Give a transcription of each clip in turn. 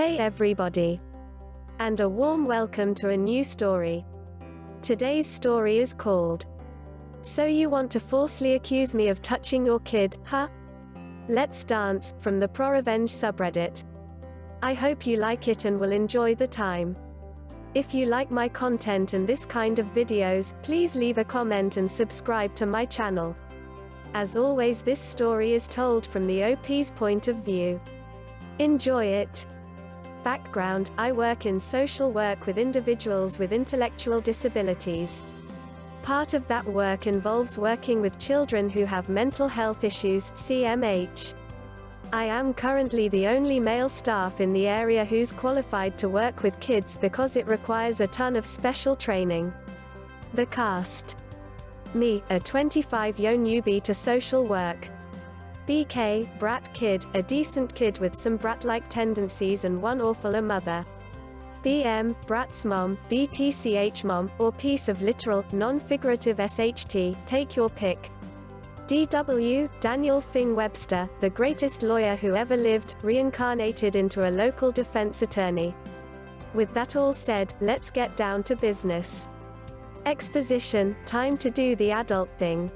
Hey everybody! And a warm welcome to a new story. Today's story is called, So You Want to Falsely Accuse Me of Touching Your Kid, Huh? Let's Dance, from the PROREVENGE subreddit. I hope you like it and will enjoy the time. If you like my content and this kind of videos, please leave a comment and subscribe to my channel. As always, this story is told from the OP's point of view. Enjoy it. Background: I work in social work with individuals with intellectual disabilities. Part of that work involves working with children who have mental health issues, CMH. I am currently the only male staff in the area who's qualified to work with kids because it requires a ton of special training. The cast: me, a 25-year newbie to social work. BK, brat kid, a decent kid with some brat-like tendencies and one awful a mother. BM, brat's mom, BTCH mom, or piece of literal, non-figurative SHT, take your pick. DW, Daniel Fing Webster, the greatest lawyer who ever lived, reincarnated into a local defense attorney. With that all said, let's get down to business. Exposition: time to do the adult thing.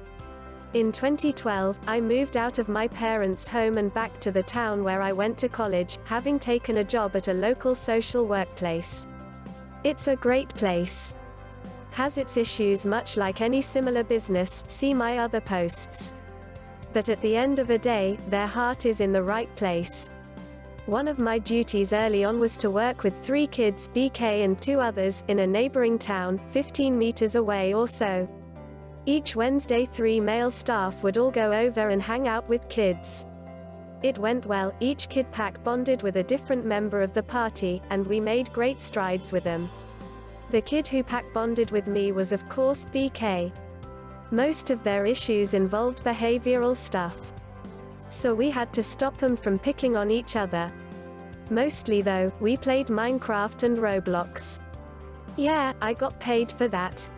In 2012, I moved out of my parents' home and back to the town where I went to college, having taken a job at a local social workplace. It's a great place. Has its issues much like any similar business, see my other posts. But at the end of the day, their heart is in the right place. One of my duties early on was to work with 3 kids, BK and 2 others, in a neighboring town, 15 meters away or so. Each Wednesday 3 male staff would all go over and hang out with kids. It went well, each kid pack bonded with a different member of the party, and we made great strides with them. The kid who pack bonded with me was of course BK. Most of their issues involved behavioral stuff. So we had to stop them from picking on each other. Mostly though, we played Minecraft and Roblox. Yeah, I got paid for that.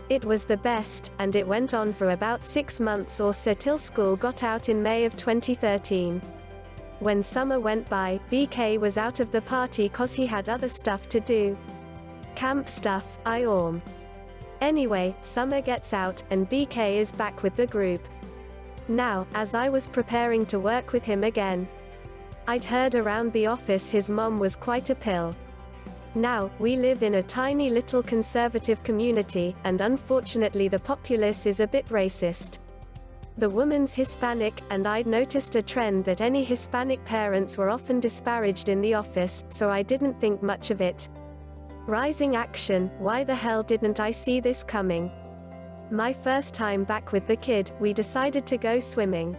It was the best, and it went on for about 6 months or so till school got out in May of 2013. When summer went by, BK was out of the party cause he had other stuff to do. Camp stuff, Anyway, summer gets out, and BK is back with the group. Now, as I was preparing to work with him again, I'd heard around the office his mom was quite a pill. Now, we live in a tiny little conservative community, and unfortunately the populace is a bit racist. The woman's Hispanic, and I'd noticed a trend that any Hispanic parents were often disparaged in the office, so I didn't think much of it. Rising action: why the hell didn't I see this coming? My first time back with the kid, we decided to go swimming.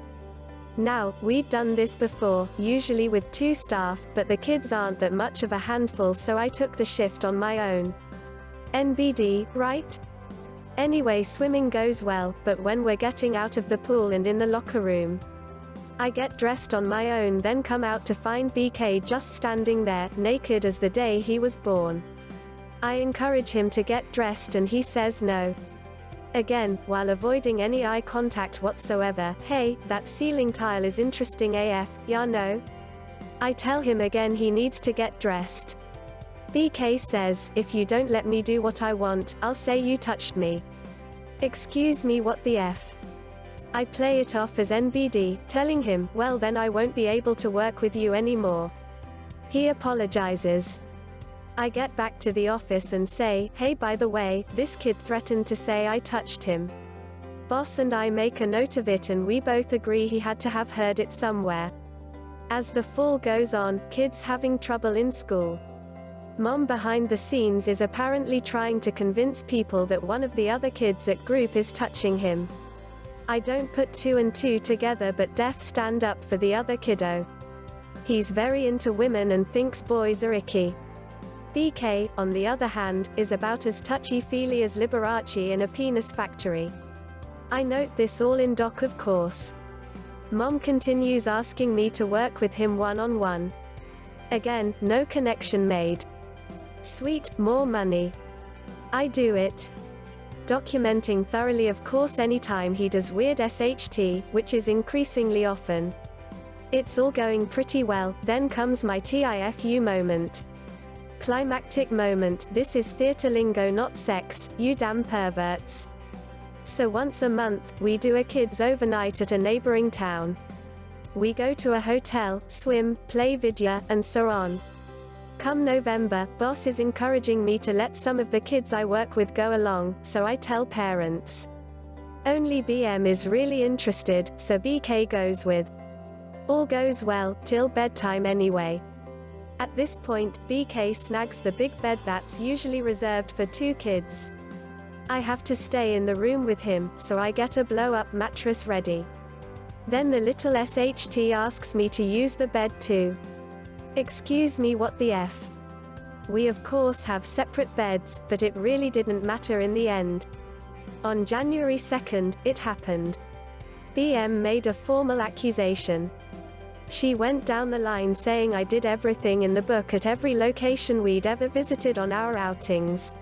Now, we'd done this before, usually with 2 staff, but the kids aren't that much of a handful, so I took the shift on my own. NBD, right? Anyway, swimming goes well, but when we're getting out of the pool and in the locker room, I get dressed on my own, then come out to find BK just standing there, naked as the day he was born. I encourage him to get dressed and he says no. Again, while avoiding any eye contact whatsoever. Hey, that ceiling tile is interesting AF, ya know? I tell him again he needs to get dressed. BK says, if you don't let me do what I want, I'll say you touched me. Excuse me, what the F? I play it off as NBD, telling him, well then I won't be able to work with you anymore. He apologizes. I get back to the office and say, hey, by the way, this kid threatened to say I touched him. Boss and I make a note of it and we both agree he had to have heard it somewhere. As the fall goes on, kids having trouble in school. Mom behind the scenes is apparently trying to convince people that one of the other kids at group is touching him. I don't put 2 and 2 together, but def stand up for the other kiddo. He's very into women and thinks boys are icky. BK, on the other hand, is about as touchy-feely as Liberace in a penis factory. I note this all in doc, of course. Mom continues asking me to work with him one-on-one. Again, no connection made. Sweet, more money. I do it. Documenting thoroughly, of course, anytime he does weird SHT, which is increasingly often. It's all going pretty well, then comes my TIFU moment. Climactic moment, this is theater lingo not sex, you damn perverts. So once a month, we do a kids overnight at a neighboring town. We go to a hotel, swim, play video, and so on. Come November, boss is encouraging me to let some of the kids I work with go along, so I tell parents. Only BM is really interested, so BK goes with. All goes well, till bedtime anyway. At this point, BK snags the big bed that's usually reserved for 2 kids. I have to stay in the room with him, so I get a blow-up mattress ready. Then the little SHT asks me to use the bed too. Excuse me, what the F? We of course have separate beds, but it really didn't matter in the end. On January 2nd, it happened. BM made a formal accusation. She went down the line saying I did everything in the book at every location we'd ever visited on our outings.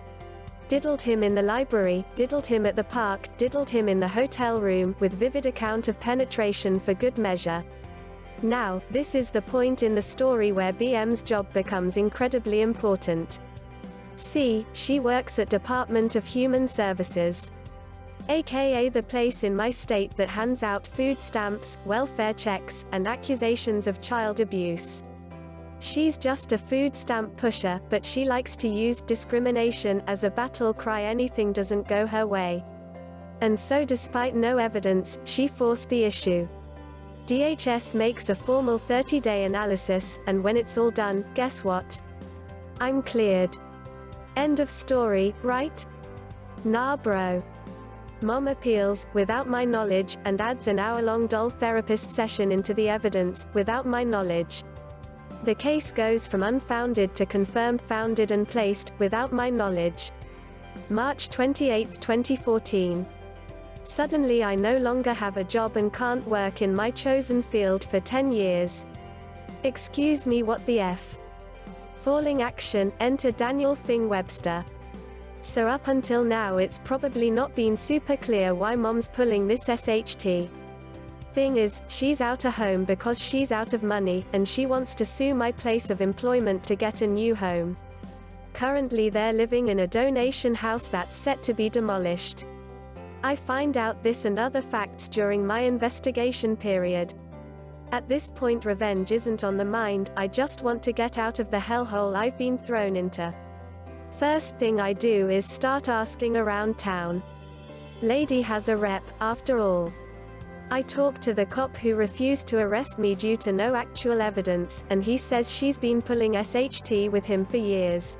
Diddled him in the library, diddled him at the park, diddled him in the hotel room, with vivid account of penetration for good measure. Now, this is the point in the story where BM's job becomes incredibly important. See, she works at Department of Human Services, aka the place in my state that hands out food stamps, welfare checks, and accusations of child abuse. She's just a food stamp pusher, but she likes to use discrimination as a battle cry anything doesn't go her way. And so despite no evidence, she forced the issue. DHS makes a formal 30-day analysis, and when it's all done, guess what? I'm cleared. End of story, right? Nah bro. Mom appeals, without my knowledge, and adds an hour-long dull therapist session into the evidence, without my knowledge. The case goes from unfounded to confirmed, founded and placed, without my knowledge. March 28, 2014. Suddenly I no longer have a job and can't work in my chosen field for 10 years. Excuse me, what the F? Falling action, enter Daniel Fing Webster. So up until now it's probably not been super clear why mom's pulling this SHT. Thing is, she's out of home because she's out of money, and she wants to sue my place of employment to get a new home. Currently they're living in a donation house that's set to be demolished. I find out this and other facts during my investigation period. At this point revenge isn't on the mind, I just want to get out of the hellhole I've been thrown into. First thing I do is start asking around town. Lady has a rep, after all. I talk to the cop who refused to arrest me due to no actual evidence, and he says she's been pulling SHT with him for years.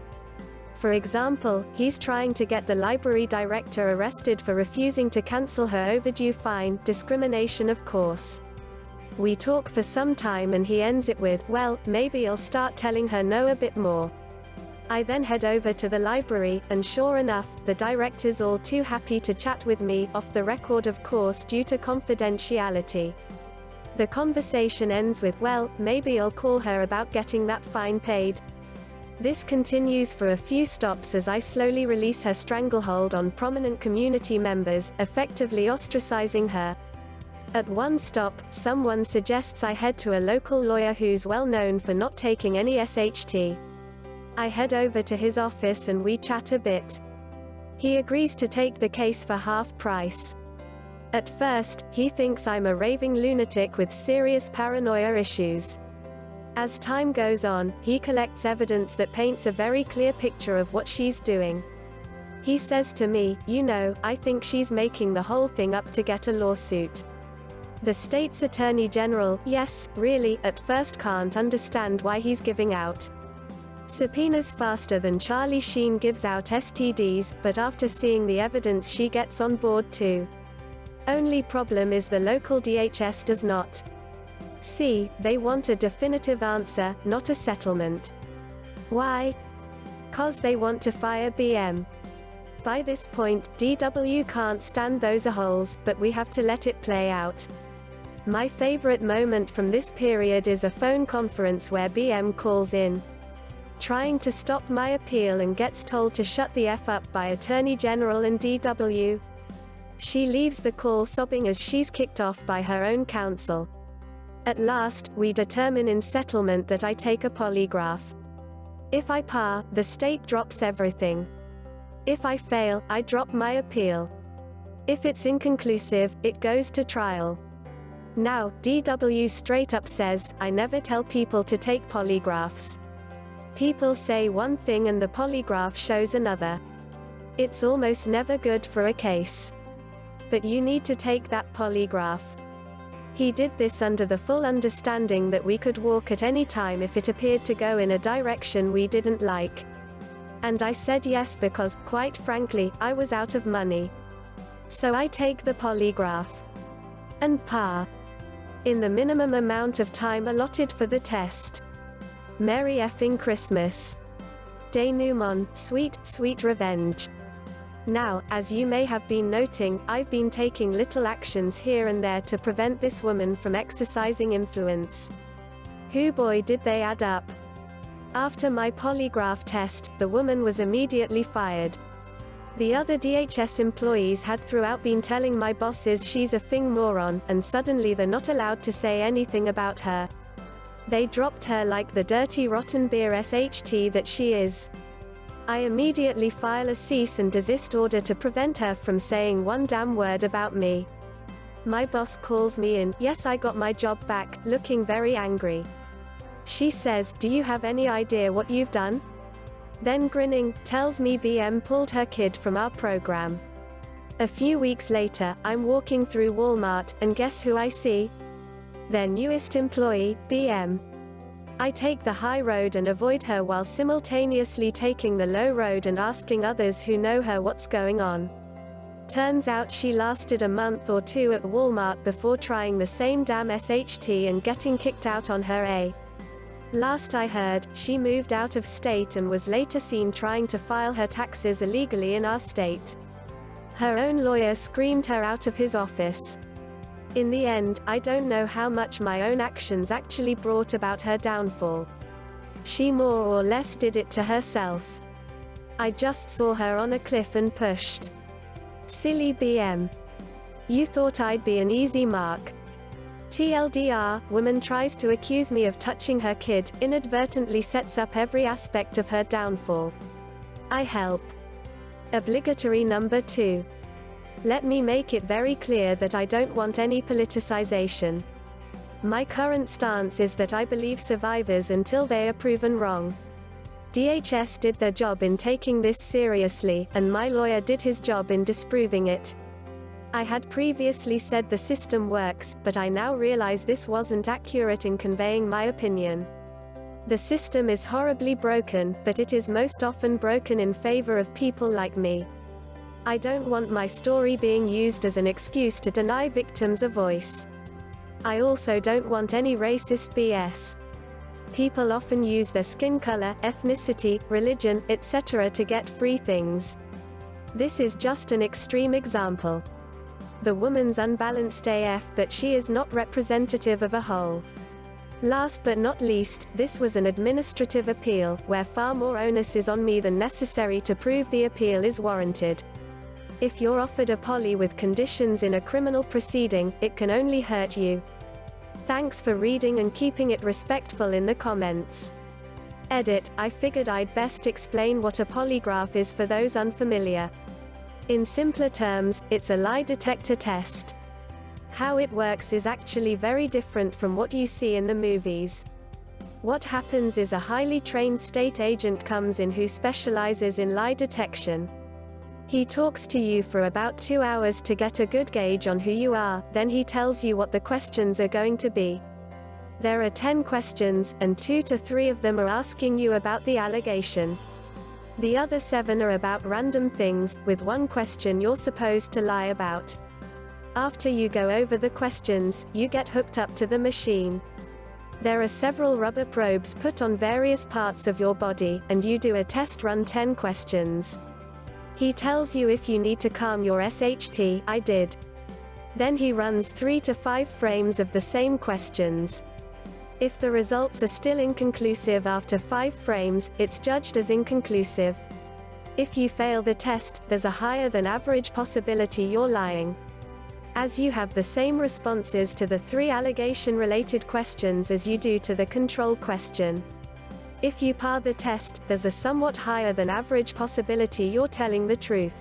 For example, he's trying to get the library director arrested for refusing to cancel her overdue fine, discrimination of course. We talk for some time and he ends it with, well, maybe I'll start telling her no a bit more. I then head over to the library, and sure enough, the director's all too happy to chat with me, off the record of course due to confidentiality. The conversation ends with, well, maybe I'll call her about getting that fine paid. This continues for a few stops as I slowly release her stranglehold on prominent community members, effectively ostracizing her. At one stop, someone suggests I head to a local lawyer who's well known for not taking any SHT. I head over to his office and we chat a bit. He agrees to take the case for half price. At first, he thinks I'm a raving lunatic with serious paranoia issues. As time goes on, he collects evidence that paints a very clear picture of what she's doing. He says to me, you know, I think she's making the whole thing up to get a lawsuit. The state's attorney general, yes, really, at first can't understand why he's giving out subpoenas faster than Charlie Sheen gives out STDs, but after seeing the evidence she gets on board too. Only problem is the local DHS does not. See, they want a definitive answer, not a settlement. Why? 'Cause they want to fire BM. By this point, DW can't stand those a-holes, but we have to let it play out. My favorite moment from this period is a phone conference where BM calls in, trying to stop my appeal and gets told to shut the F up by Attorney General and DW. She leaves the call sobbing as she's kicked off by her own counsel. At last, we determine in settlement that I take a polygraph. If I pass, the state drops everything. If I fail, I drop my appeal. If it's inconclusive, it goes to trial. Now, DW straight up says, I never tell people to take polygraphs. People say one thing and the polygraph shows another. It's almost never good for a case. But you need to take that polygraph. He did this under the full understanding that we could walk at any time if it appeared to go in a direction we didn't like. And I said yes because, quite frankly, I was out of money. So I take the polygraph. And pass. In the minimum amount of time allotted for the test. Merry effing Christmas. Denouement, sweet, sweet revenge. Now, as you may have been noting, I've been taking little actions here and there to prevent this woman from exercising influence. Hoo boy did they add up. After my polygraph test, the woman was immediately fired. The other DHS employees had throughout been telling my bosses she's a fing moron, and suddenly they're not allowed to say anything about her. They dropped her like the dirty rotten beer SHT that she is. I immediately file a cease and desist order to prevent her from saying one damn word about me. My boss calls me in, yes I got my job back, looking very angry. She says, do you have any idea what you've done? Then grinning, tells me BM pulled her kid from our program. A few weeks later, I'm walking through Walmart, and guess who I see? Their newest employee, BM. I take the high road and avoid her while simultaneously taking the low road and asking others who know her what's going on. Turns out she lasted a month or two at Walmart before trying the same damn SHT and getting kicked out on her A. Last I heard, she moved out of state and was later seen trying to file her taxes illegally in our state. Her own lawyer screamed her out of his office. In the end, I don't know how much my own actions actually brought about her downfall. She more or less did it to herself. I just saw her on a cliff and pushed. Silly BM. You thought I'd be an easy mark. TLDR, woman tries to accuse me of touching her kid, inadvertently sets up every aspect of her downfall. I help. Obligatory number 2. Let me make it very clear that I don't want any politicization. My current stance is that I believe survivors until they are proven wrong. DHS did their job in taking this seriously, and my lawyer did his job in disproving it. I had previously said the system works, but I now realize this wasn't accurate in conveying my opinion. The system is horribly broken, but it is most often broken in favor of people like me. I don't want my story being used as an excuse to deny victims a voice. I also don't want any racist BS. People often use their skin color, ethnicity, religion, etc. to get free things. This is just an extreme example. The woman's unbalanced AF, but she is not representative of a whole. Last but not least, this was an administrative appeal, where far more onus is on me than necessary to prove the appeal is warranted. If you're offered a poly with conditions in a criminal proceeding, it can only hurt you. Thanks for reading and keeping it respectful in the comments. Edit, I figured I'd best explain what a polygraph is for those unfamiliar. In simpler terms, it's a lie detector test. How it works is actually very different from what you see in the movies. What happens is a highly trained state agent comes in who specializes in lie detection. He talks to you for about 2 hours to get a good gauge on who you are, then he tells you what the questions are going to be. There are 10 questions, and 2 to 3 of them are asking you about the allegation. The other 7 are about random things, with one question you're supposed to lie about. After you go over the questions, you get hooked up to the machine. There are several rubber probes put on various parts of your body, and you do a test run 10 questions. He tells you if you need to calm your SHT, I did. Then he runs 3 to 5 frames of the same questions. If the results are still inconclusive after 5 frames, it's judged as inconclusive. If you fail the test, there's a higher than average possibility you're lying. as you have the same responses to the 3 allegation-related questions as you do to the control question. If you pass the test, there's a somewhat higher than average possibility you're telling the truth.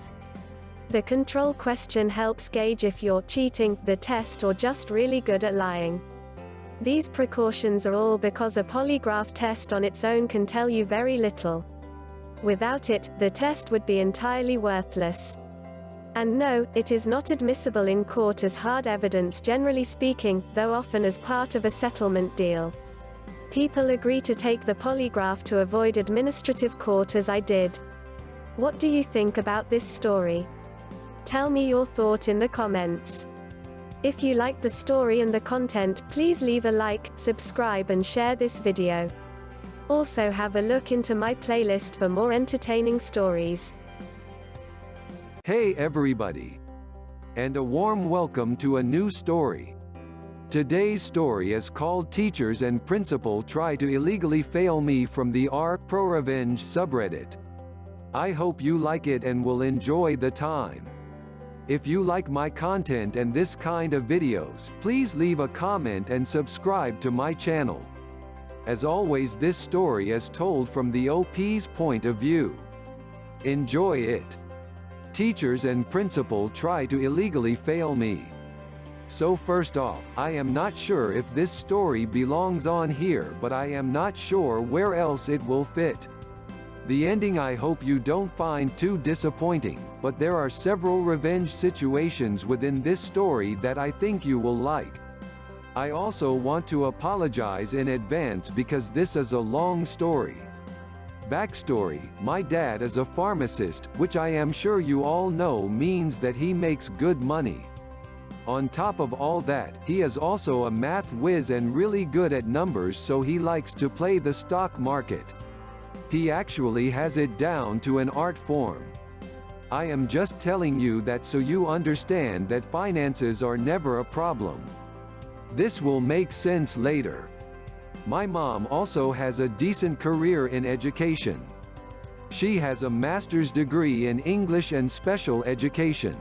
The control question helps gauge if you're cheating the test or just really good at lying. These precautions are all because a polygraph test on its own can tell you very little. Without it, the test would be entirely worthless. And no, it is not admissible in court as hard evidence generally speaking, though often as part of a settlement deal. People agree to take the polygraph to avoid administrative court as I did. What do you think about this story? Tell me your thought in the comments. If you liked the story and the content, please leave a like, subscribe and share this video. Also have a look into my playlist for more entertaining stories. Hey everybody! And a warm welcome to a new story. Today's story is called Teachers and Principal Try to Illegally Fail Me from the PROREVENGE subreddit. I hope you like it and will enjoy the time. If you like my content and this kind of videos, please leave a comment and subscribe to my channel. As always, this story is told from the OP's point of view. Enjoy it. Teachers and Principal Try to Illegally Fail Me. So first off, I am not sure if this story belongs on here, but I am not sure where else it will fit. The ending I hope you don't find too disappointing, but there are several revenge situations within this story that I think you will like. I also want to apologize in advance because this is a long story. Backstory: my dad is a pharmacist, which I am sure you all know means that he makes good money. On top of all that, he is also a math whiz and really good at numbers, so he likes to play the stock market. He actually has it down to an art form. I am just telling you that so you understand that finances are never a problem. This will make sense later. My mom also has a decent career in education. She has a master's degree in English and special education.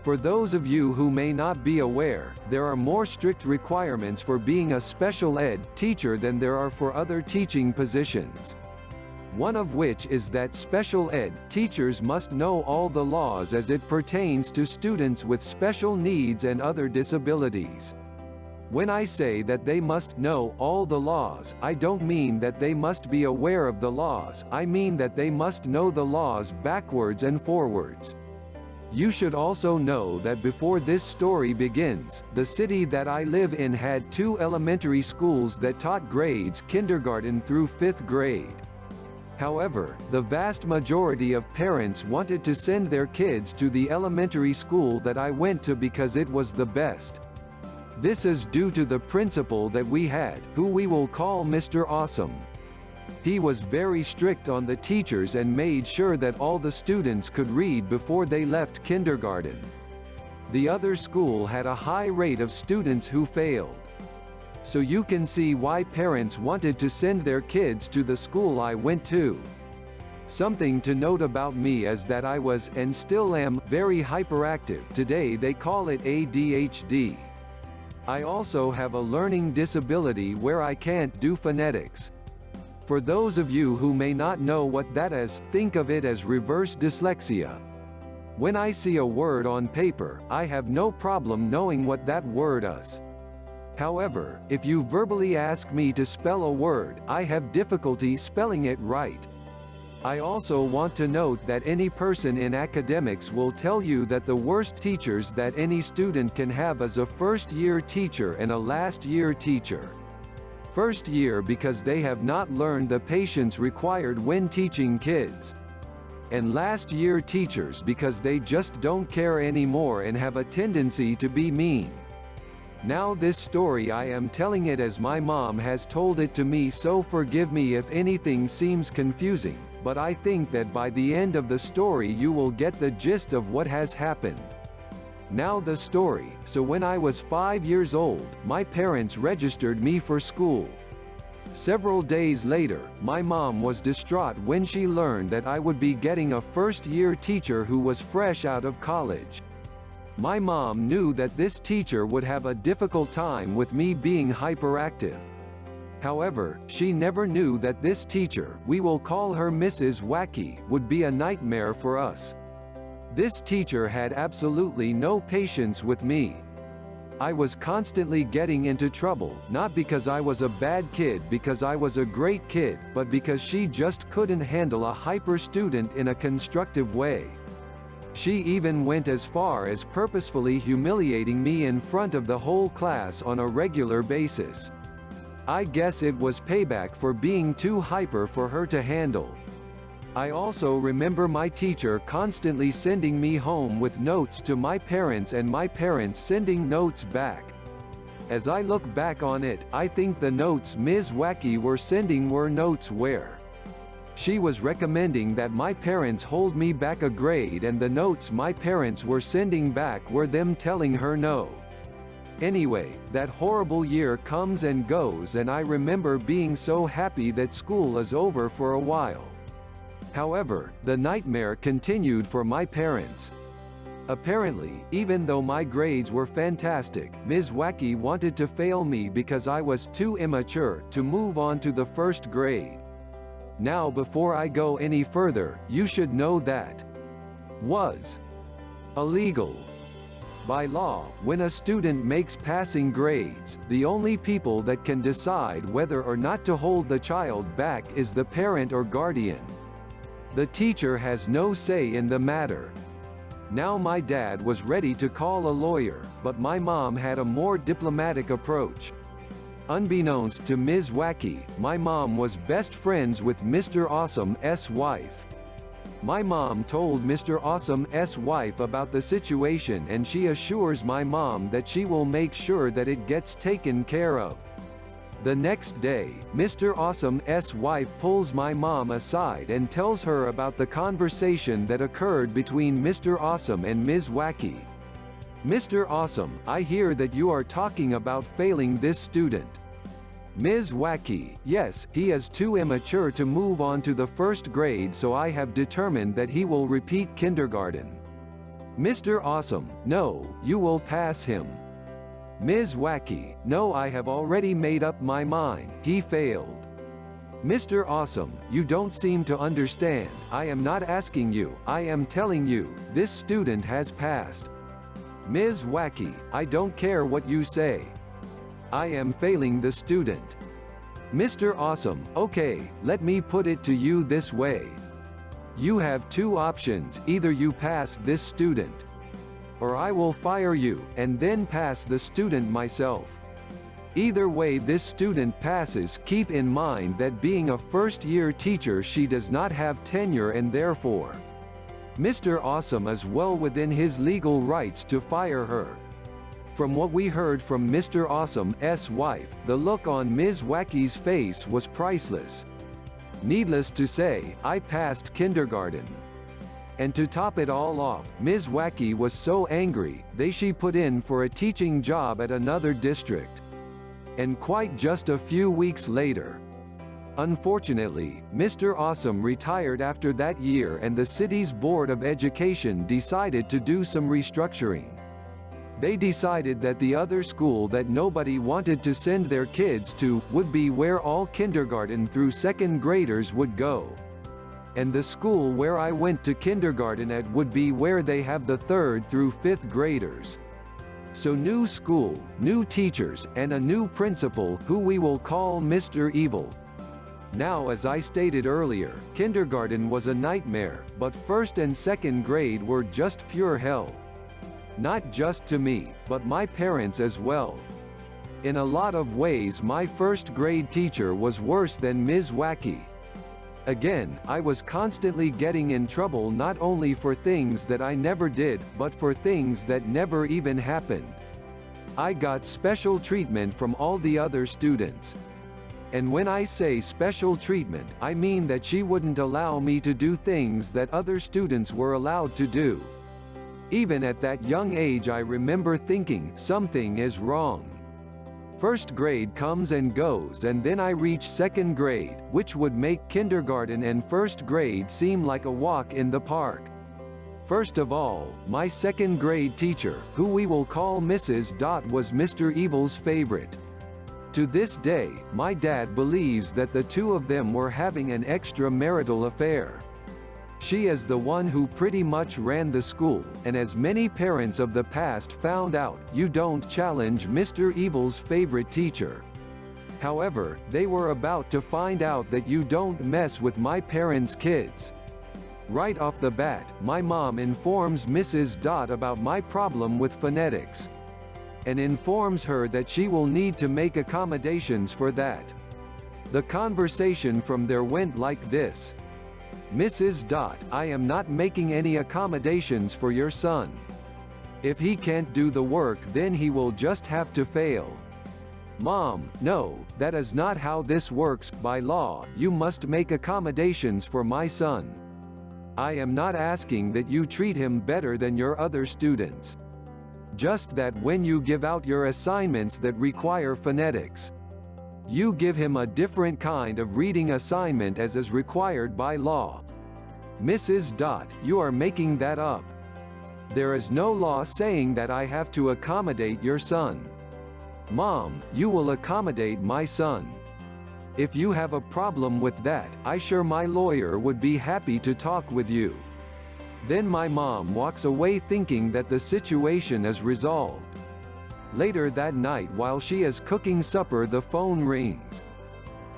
For those of you who may not be aware, there are more strict requirements for being a special ed teacher than there are for other teaching positions. One of which is that special ed teachers must know all the laws as it pertains to students with special needs and other disabilities. When I say that they must know all the laws, I don't mean that they must be aware of the laws, I mean that they must know the laws backwards and forwards. You should also know that before this story begins, the city that I live in had 2 elementary schools that taught grades kindergarten through 5th grade. However, the vast majority of parents wanted to send their kids to the elementary school that I went to because it was the best. This is due to the principal that we had, who we will call Mr. Awesome. He was very strict on the teachers and made sure that all the students could read before they left kindergarten. The other school had a high rate of students who failed. So you can see why parents wanted to send their kids to the school I went to. Something to note about me is that I was, and still am, very hyperactive. Today they call it ADHD. I also have a learning disability where I can't do phonetics. For those of you who may not know what that is, think of it as reverse dyslexia. When I see a word on paper, I have no problem knowing what that word is. However, if you verbally ask me to spell a word, I have difficulty spelling it right. I also want to note that any person in academics will tell you that the worst teachers that any student can have is a first-year teacher and a last-year teacher. First year because they have not learned the patience required when teaching kids. And last-year teachers because they just don't care anymore and have a tendency to be mean. Now this story I am telling it as my mom has told it to me, so forgive me if anything seems confusing, but I think that by the end of the story you will get the gist of what has happened. Now the story: so when I was 5 years old, my parents registered me for school. Several days later, my mom was distraught when she learned that I would be getting a first-year teacher who was fresh out of college. My mom knew that this teacher would have a difficult time with me being hyperactive. However, she never knew that this teacher, we will call her Mrs. Wacky, would be a nightmare for us. This teacher had absolutely no patience with me. I was constantly getting into trouble, not because I was a bad kid, because I was a great kid, but because she just couldn't handle a hyper student in a constructive way. She even went as far as purposefully humiliating me in front of the whole class on a regular basis. I guess it was payback for being too hyper for her to handle. I also remember my teacher constantly sending me home with notes to my parents and my parents sending notes back. As I look back on it, I think the notes Ms. Wacky were sending were notes where she was recommending that my parents hold me back a grade, and the notes my parents were sending back were them telling her no. Anyway, that horrible year comes and goes, and I remember being so happy that school is over for a while. However, the nightmare continued for my parents. Apparently, even though my grades were fantastic, Ms. Wacky wanted to fail me because I was too immature to move on to the first grade. Now, before I go any further, you should know that was illegal. By law, when a student makes passing grades, the only people that can decide whether or not to hold the child back is the parent or guardian. The teacher has no say in the matter. Now my dad was ready to call a lawyer, but my mom had a more diplomatic approach. Unbeknownst to Ms. Wacky, my mom was best friends with Mr. Awesome's wife. My mom told Mr. Awesome's wife about the situation, and she assures my mom that she will make sure that it gets taken care of. The next day, Mr. Awesome's wife pulls my mom aside and tells her about the conversation that occurred between Mr. Awesome and Ms. Wacky. "Mr. Awesome, I hear that you are talking about failing this student." Ms. Wacky: "Yes, he is too immature to move on to the first grade, so I have determined that he will repeat kindergarten." Mr. Awesome: "No, you will pass him." Ms. Wacky: "No, I have already made up my mind, he failed." Mr. Awesome: "You don't seem to understand, I am not asking you, I am telling you, this student has passed." Ms. Wacky: "I don't care what you say. I am failing the student." Mr. Awesome: "Okay, let me put it to you this way. You have two options, either you pass this student, or I will fire you, and then pass the student myself. Either way this student passes, keep in mind that being a first-year teacher she does not have tenure, and therefore, Mr. Awesome is well within his legal rights to fire her." From what we heard from Mr. Awesome's wife, the look on Ms. Wacky's face was priceless. Needless to say, I passed kindergarten. And to top it all off, Ms. Wacky was so angry, she put in for a teaching job at another district. And quite just a few weeks later, unfortunately, Mr. Awesome retired after that year, and the city's Board of Education decided to do some restructuring. They decided that the other school that nobody wanted to send their kids to would be where all kindergarten through second graders would go. And the school where I went to kindergarten at would be where they have the third through fifth graders. So new school, new teachers, and a new principal, who we will call Mr. Evil. Now, as I stated earlier, kindergarten was a nightmare, but first and second grade were just pure hell. Not just to me, but my parents as well. In a lot of ways my first grade teacher was worse than Ms. Wacky. Again, I was constantly getting in trouble, not only for things that I never did, but for things that never even happened. I got special treatment from all the other students. And when I say special treatment, I mean that she wouldn't allow me to do things that other students were allowed to do. Even at that young age I remember thinking, something is wrong. First grade comes and goes, and then I reach second grade, which would make kindergarten and first grade seem like a walk in the park. First of all, my second grade teacher, who we will call Mrs. Dot, was Mr. Evil's favorite. To this day, my dad believes that the two of them were having an extramarital affair. She is the one who pretty much ran the school, and as many parents of the past found out, you don't challenge Mr. Evil's favorite teacher. However, they were about to find out that you don't mess with my parents' kids. Right off the bat, my mom informs Mrs. Dot about my problem with phonetics, and informs her that she will need to make accommodations for that. The conversation from there went like this. Mrs. Dot, I am not making any accommodations for your son. If he can't do the work, then he will just have to fail. Mom, no, that is not how this works. By law, you must make accommodations for my son. I am not asking that you treat him better than your other students. Just that when you give out your assignments that require phonetics, you give him a different kind of reading assignment as is required by law. Mrs. Dot, you are making that up. There is no law saying that I have to accommodate your son. Mom, you will accommodate my son. If you have a problem with that, I'm sure my lawyer would be happy to talk with you. Then my mom walks away thinking that the situation is resolved. Later that night, while she is cooking supper, the phone rings.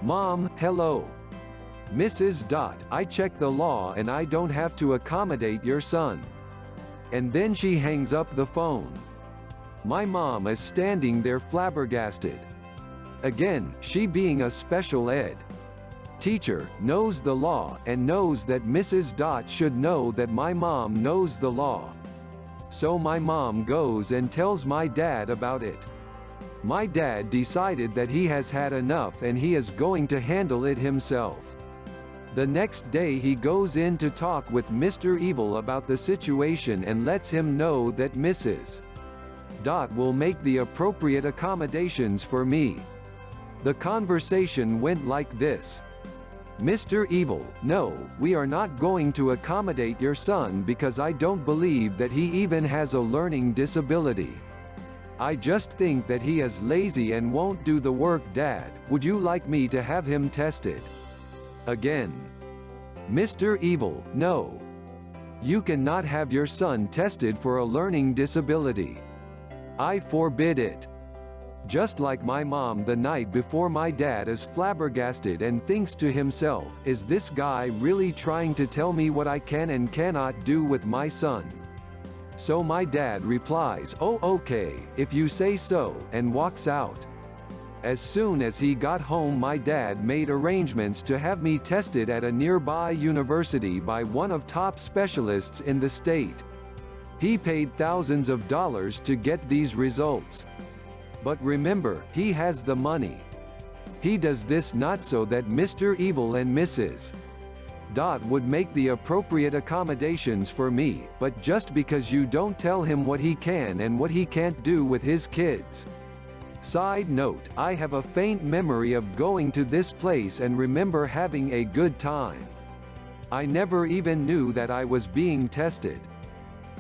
Mom, hello. Mrs. Dot, I checked the law and I don't have to accommodate your son. And then she hangs up the phone. My mom is standing there flabbergasted. Again, she being a special ed teacher, knows the law, and knows that Mrs. Dot should know that my mom knows the law. So my mom goes and tells my dad about it. My dad decided that he has had enough and he is going to handle it himself. The next day he goes in to talk with Mr. Evil about the situation and lets him know that Mrs. Dot will make the appropriate accommodations for me. The conversation went like this. Mr. Evil, no, we are not going to accommodate your son because I don't believe that he even has a learning disability. I just think that he is lazy and won't do the work. Dad, would you like me to have him tested? Again. Mr. Evil, no. You cannot have your son tested for a learning disability. I forbid it. Just like my mom the night before, my dad is flabbergasted and thinks to himself, is this guy really trying to tell me what I can and cannot do with my son? So my dad replies, oh okay, if you say so, and walks out. As soon as he got home, my dad made arrangements to have me tested at a nearby university by one of top specialists in the state. He paid thousands of dollars to get these results. But remember, he has the money. He does this not so that Mr. Evil and Mrs. Dot would make the appropriate accommodations for me, but just because you don't tell him what he can and what he can't do with his kids. Side note, I have a faint memory of going to this place and remember having a good time. I never even knew that I was being tested.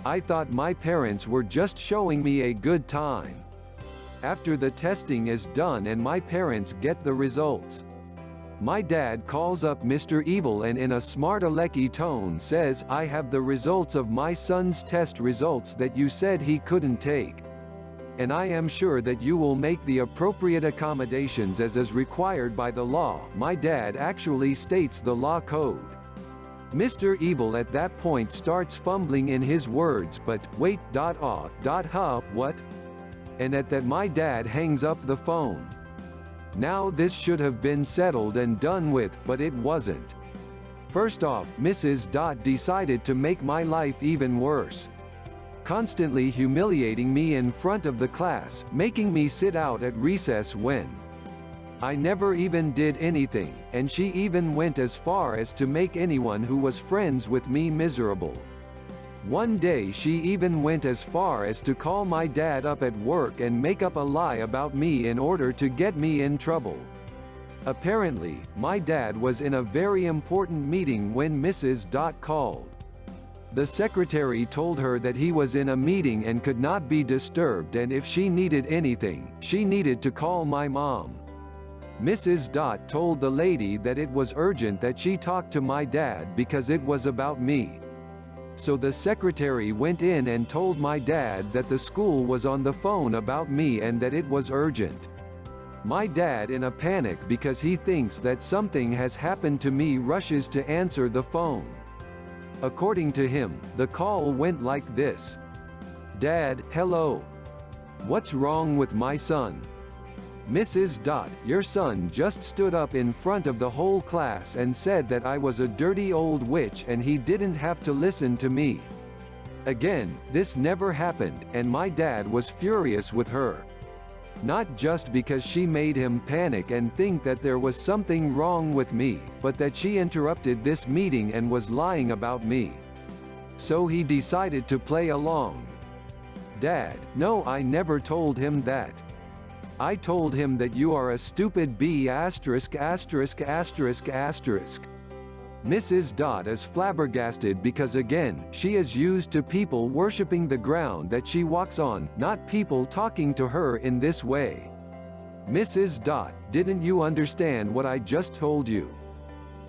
I thought my parents were just showing me a good time. After the testing is done and my parents get the results, my dad calls up Mr. Evil and in a smart alecky tone says, I have the results of my son's test results that you said he couldn't take. And I am sure that you will make the appropriate accommodations as is required by the law. My dad actually states the law code. Mr. Evil at that point starts fumbling in his words, but wait, what? And at that my dad hangs up the phone. Now this should have been settled and done with, but it wasn't. First off, Mrs. Dot decided to make my life even worse, constantly humiliating me in front of the class, making me sit out at recess when I never even did anything, and she even went as far as to make anyone who was friends with me miserable. One day she even went as far as to call my dad up at work and make up a lie about me in order to get me in trouble. Apparently, my dad was in a very important meeting when Mrs. Dot called. The secretary told her that he was in a meeting and could not be disturbed, and if she needed anything, she needed to call my mom. Mrs. Dot told the lady that it was urgent that she talk to my dad because it was about me. So the secretary went in and told my dad that the school was on the phone about me and that it was urgent. My dad, in a panic because he thinks that something has happened to me, rushes to answer the phone. According to him, the call went like this. "Dad, hello. What's wrong with my son? Mrs. Dot, your son just stood up in front of the whole class and said that I was a dirty old witch and he didn't have to listen to me. Again, this never happened, and my dad was furious with her. Not just because she made him panic and think that there was something wrong with me, but that she interrupted this meeting and was lying about me. So he decided to play along." "Dad, no, I never told him that. I told him that you are a stupid b************. Mrs. Dot is flabbergasted because again, she is used to people worshipping the ground that she walks on, not people talking to her in this way. "Mrs. Dot, didn't you understand what I just told you?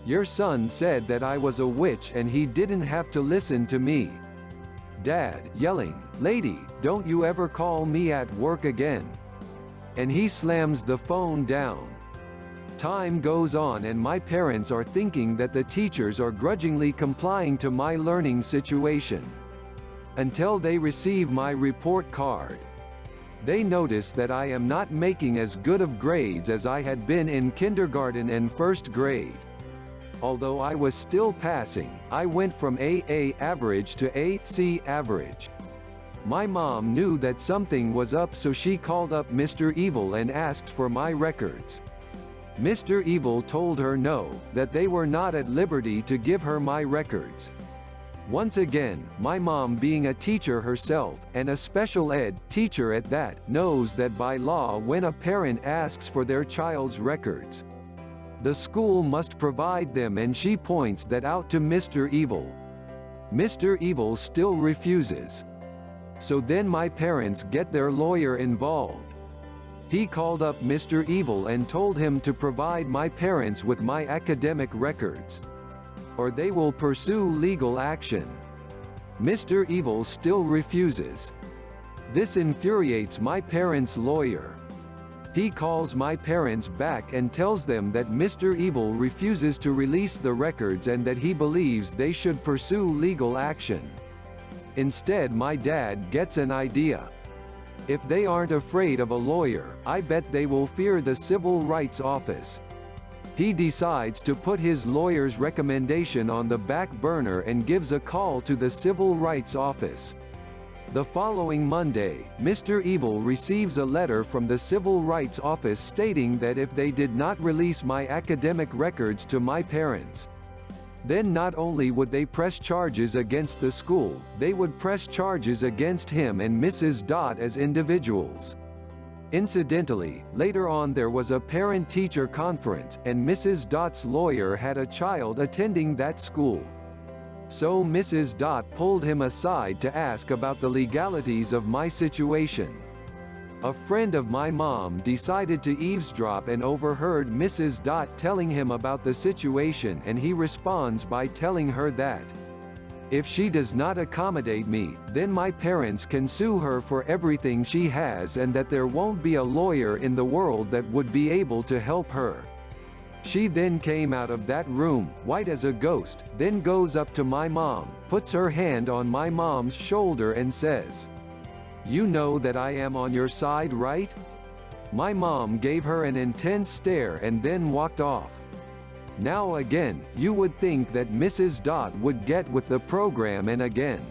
Your son said that I was a witch and he didn't have to listen to me." Dad, yelling, "Lady, don't you ever call me at work again." And he slams the phone down. Time goes on and my parents are thinking that the teachers are grudgingly complying to my learning situation. Until they receive my report card. They notice that I am not making as good of grades as I had been in kindergarten and first grade. Although I was still passing, I went from A average to C average. My mom knew that something was up, so she called up Mr. Evil and asked for my records. Mr. Evil told her no, that they were not at liberty to give her my records. Once again, my mom, being a teacher herself, and a special ed teacher at that, knows that by law when a parent asks for their child's records, the school must provide them, and she points that out to Mr. Evil. Mr. Evil still refuses. So then my parents get their lawyer involved. He called up Mr. Evil and told him to provide my parents with my academic records, or they will pursue legal action. Mr. Evil still refuses. This infuriates my parents' lawyer. He calls my parents back and tells them that Mr. Evil refuses to release the records and that he believes they should pursue legal action. Instead, my dad gets an idea. If they aren't afraid of a lawyer, I bet they will fear the Civil Rights Office. He decides to put his lawyer's recommendation on the back burner and gives a call to the Civil Rights Office. The following Monday, Mr. Evil receives a letter from the Civil Rights Office stating that if they did not release my academic records to my parents, then not only would they press charges against the school, they would press charges against him and Mrs. Dot as individuals. Incidentally, later on there was a parent-teacher conference, and Mrs. Dot's lawyer had a child attending that school. So Mrs. Dot pulled him aside to ask about the legalities of my situation. A friend of my mom decided to eavesdrop and overheard Mrs. Dot telling him about the situation, and he responds by telling her that if she does not accommodate me, then my parents can sue her for everything she has, and that there won't be a lawyer in the world that would be able to help her. She then came out of that room, white as a ghost, then goes up to my mom, puts her hand on my mom's shoulder and says, "You know that I am on your side, right?" My mom gave her an intense stare and then walked off. Now again, you would think that Mrs. Dot would get with the program, and again,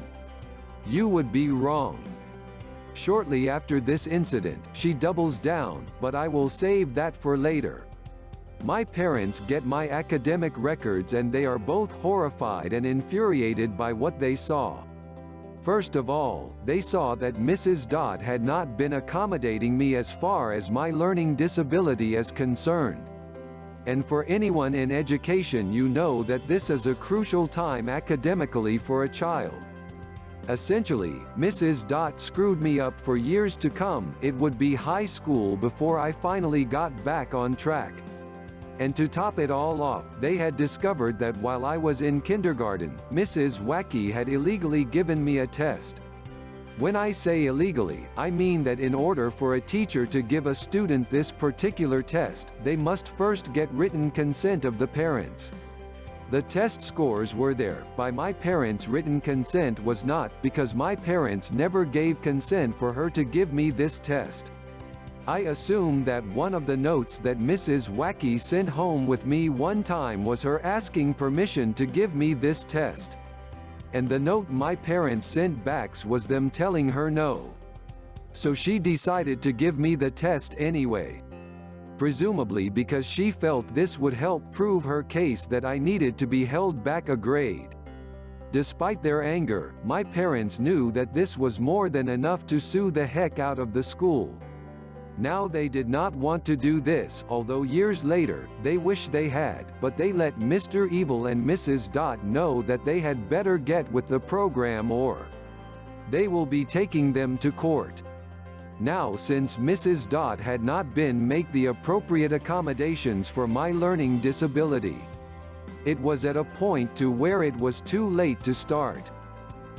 you would be wrong. Shortly after this incident, she doubles down, but I will save that for later. My parents get my academic records and they are both horrified and infuriated by what they saw. First of all, they saw that Mrs. Dot had not been accommodating me as far as my learning disability is concerned. And for anyone in education, you know that this is a crucial time academically for a child. Essentially, Mrs. Dot screwed me up for years to come. It would be high school before I finally got back on track. And to top it all off, they had discovered that while I was in kindergarten, Mrs. Wacky had illegally given me a test. When I say illegally, I mean that in order for a teacher to give a student this particular test, they must first get written consent of the parents. The test scores were there, by my parents' written consent was not, because my parents never gave consent for her to give me this test. I assume that one of the notes that Mrs. Wacky sent home with me one time was her asking permission to give me this test. And the note my parents sent back was them telling her no. So she decided to give me the test anyway. Presumably because she felt this would help prove her case that I needed to be held back a grade. Despite their anger, my parents knew that this was more than enough to sue the heck out of the school. Now they did not want to do this, although years later, they wish they had, but they let Mr. Evil and Mrs. Dot know that they had better get with the program or they will be taking them to court. Now since Mrs. Dot had not been make the appropriate accommodations for my learning disability, it was at a point to where it was too late to start.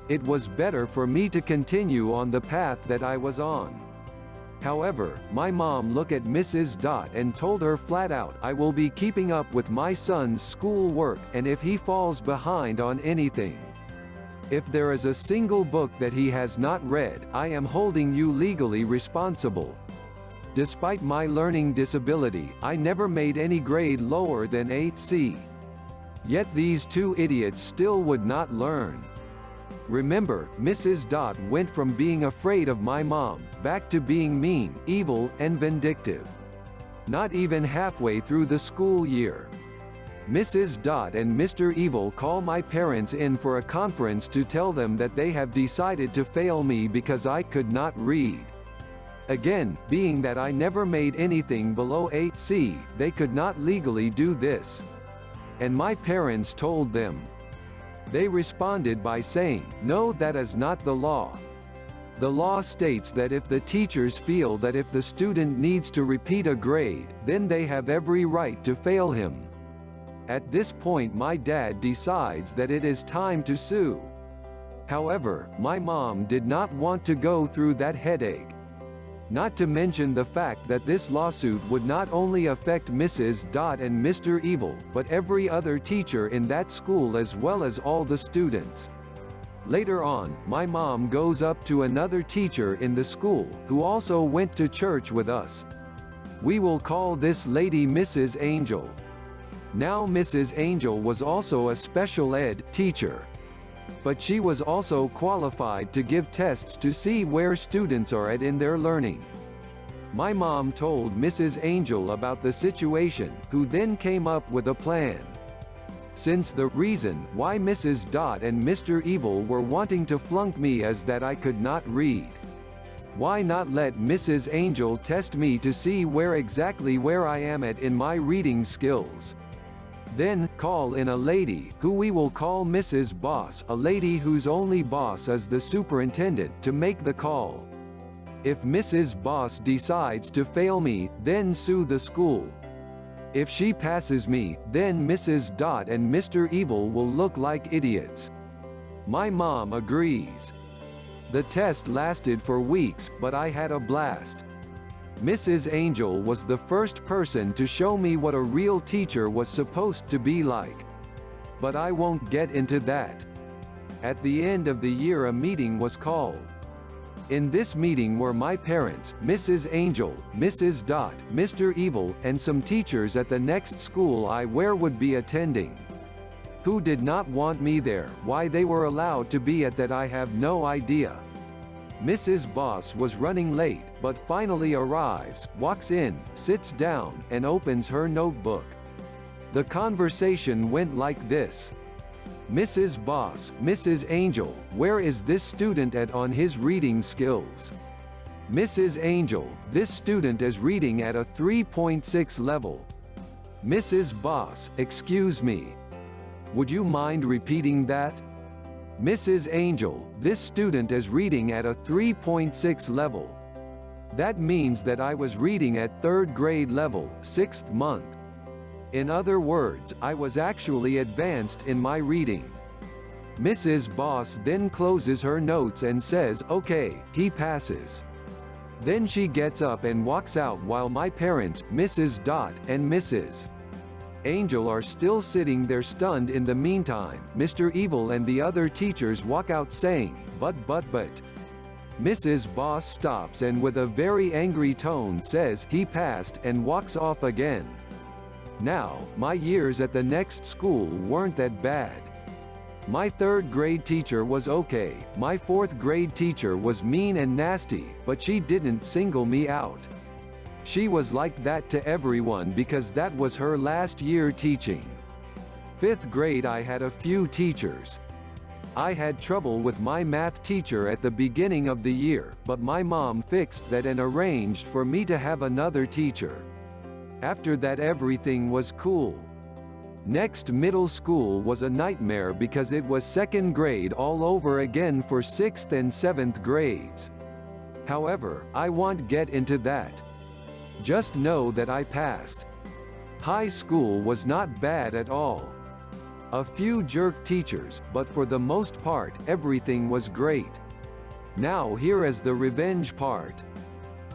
It was better for me to continue on the path that I was on. However, my mom looked at Mrs. Dot and told her flat out, I will be keeping up with my son's school work, and if he falls behind on anything, if there is a single book that he has not read, I am holding you legally responsible. Despite my learning disability, I never made any grade lower than 8C. Yet these two idiots still would not learn. Remember, Mrs. Dot went from being afraid of my mom, back to being mean, evil, and vindictive. Not even halfway through the school year, Mrs. Dot and Mr. Evil call my parents in for a conference to tell them that they have decided to fail me because I could not read. Again, being that I never made anything below 8C, they could not legally do this. And my parents told them. They responded by saying, no, that is not the law. The law states that if the teachers feel that if the student needs to repeat a grade, then they have every right to fail him. At this point my dad decides that it is time to sue. However, my mom did not want to go through that headache. Not to mention the fact that this lawsuit would not only affect Mrs. Dot and Mr. Evil, but every other teacher in that school as well as all the students. Later on, my mom goes up to another teacher in the school, who also went to church with us. We will call this lady Mrs. Angel. Now Mrs. Angel was also a special ed teacher. But she was also qualified to give tests to see where students are at in their learning. My mom told Mrs. Angel about the situation, who then came up with a plan. Since the reason why Mrs. Dot and Mr. Evil were wanting to flunk me is that I could not read, why not let Mrs. Angel test me to see where exactly I am at in my reading skills? Then, call in a lady, who we will call Mrs. Boss, a lady whose only boss is the superintendent, to make the call. If Mrs. Boss decides to fail me, then sue the school. If she passes me, then Mrs. Dot and Mr. Evil will look like idiots. My mom agrees. The test lasted for weeks, but I had a blast. Mrs. Angel was the first person to show me what a real teacher was supposed to be like. But I won't get into that. At the end of the year a meeting was called. In this meeting were my parents, Mrs. Angel, Mrs. Dot, Mr. Evil, and some teachers at the next school I would be attending. Who did not want me there, why they were allowed to be at that I have no idea. Mrs. Boss was running late, but finally arrives, walks in, sits down, and opens her notebook. The conversation went like this. Mrs. Boss, Mrs. Angel, where is this student at on his reading skills? Mrs. Angel, this student is reading at a 3.6 level. Mrs. Boss, excuse me. Would you mind repeating that? Mrs. Angel, this student is reading at a 3.6 level. That means that I was reading at 3rd grade level, 6th month. In other words, I was actually advanced in my reading. Mrs. Boss then closes her notes and says, "Okay, he passes." Then she gets up and walks out while my parents, Mrs. Dot and Mrs. Angel, are still sitting there stunned. In the meantime, Mr. Evil and the other teachers walk out saying, but. Mrs. Boss stops and with a very angry tone says, "He passed," and walks off again. Now, my years at the next school weren't that bad. My 3rd grade teacher was okay, my 4th grade teacher was mean and nasty, but she didn't single me out. She was like that to everyone because that was her last year teaching. 5th grade I had a few teachers. I had trouble with my math teacher at the beginning of the year, but my mom fixed that and arranged for me to have another teacher. After that everything was cool. Next, middle school was a nightmare because it was 2nd grade all over again for 6th and 7th grades. However, I won't get into that. Just know that I passed. High school was not bad at all. A few jerk teachers, but for the most part, everything was great. Now here is the revenge part.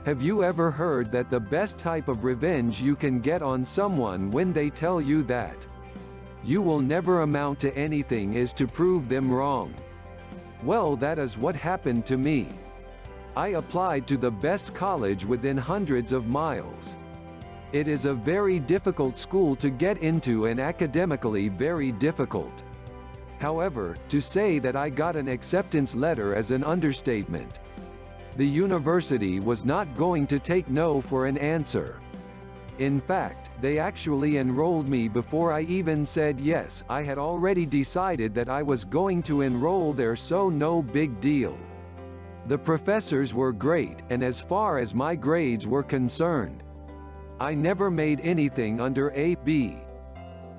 Have you ever heard that the best type of revenge you can get on someone when they tell you that you will never amount to anything is to prove them wrong? Well, that is what happened to me. I applied to the best college within hundreds of miles. It is a very difficult school to get into and academically very difficult. However, to say that I got an acceptance letter is an understatement. The university was not going to take no for an answer. In fact, they actually enrolled me before I even said yes. I had already decided that I was going to enroll there, so no big deal. The professors were great, and as far as my grades were concerned, I never made anything under a B.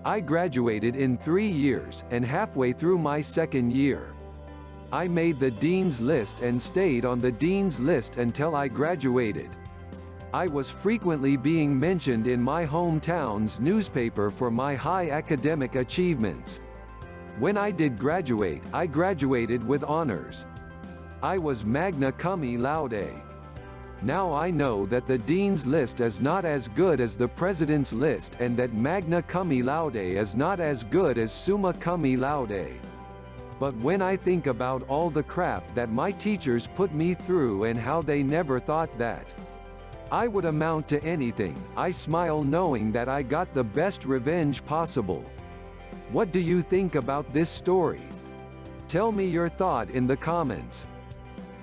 I graduated in 3 years, and halfway through my 2nd year, I made the dean's list and stayed on the dean's list until I graduated. I was frequently being mentioned in my hometown's newspaper for my high academic achievements. When I did graduate, I graduated with honors. I was magna cum laude. Now I know that the dean's list is not as good as the president's list, and that magna cum laude is not as good as summa cum laude. But when I think about all the crap that my teachers put me through and how they never thought that I would amount to anything, I smile knowing that I got the best revenge possible. What do you think about this story? Tell me your thought in the comments.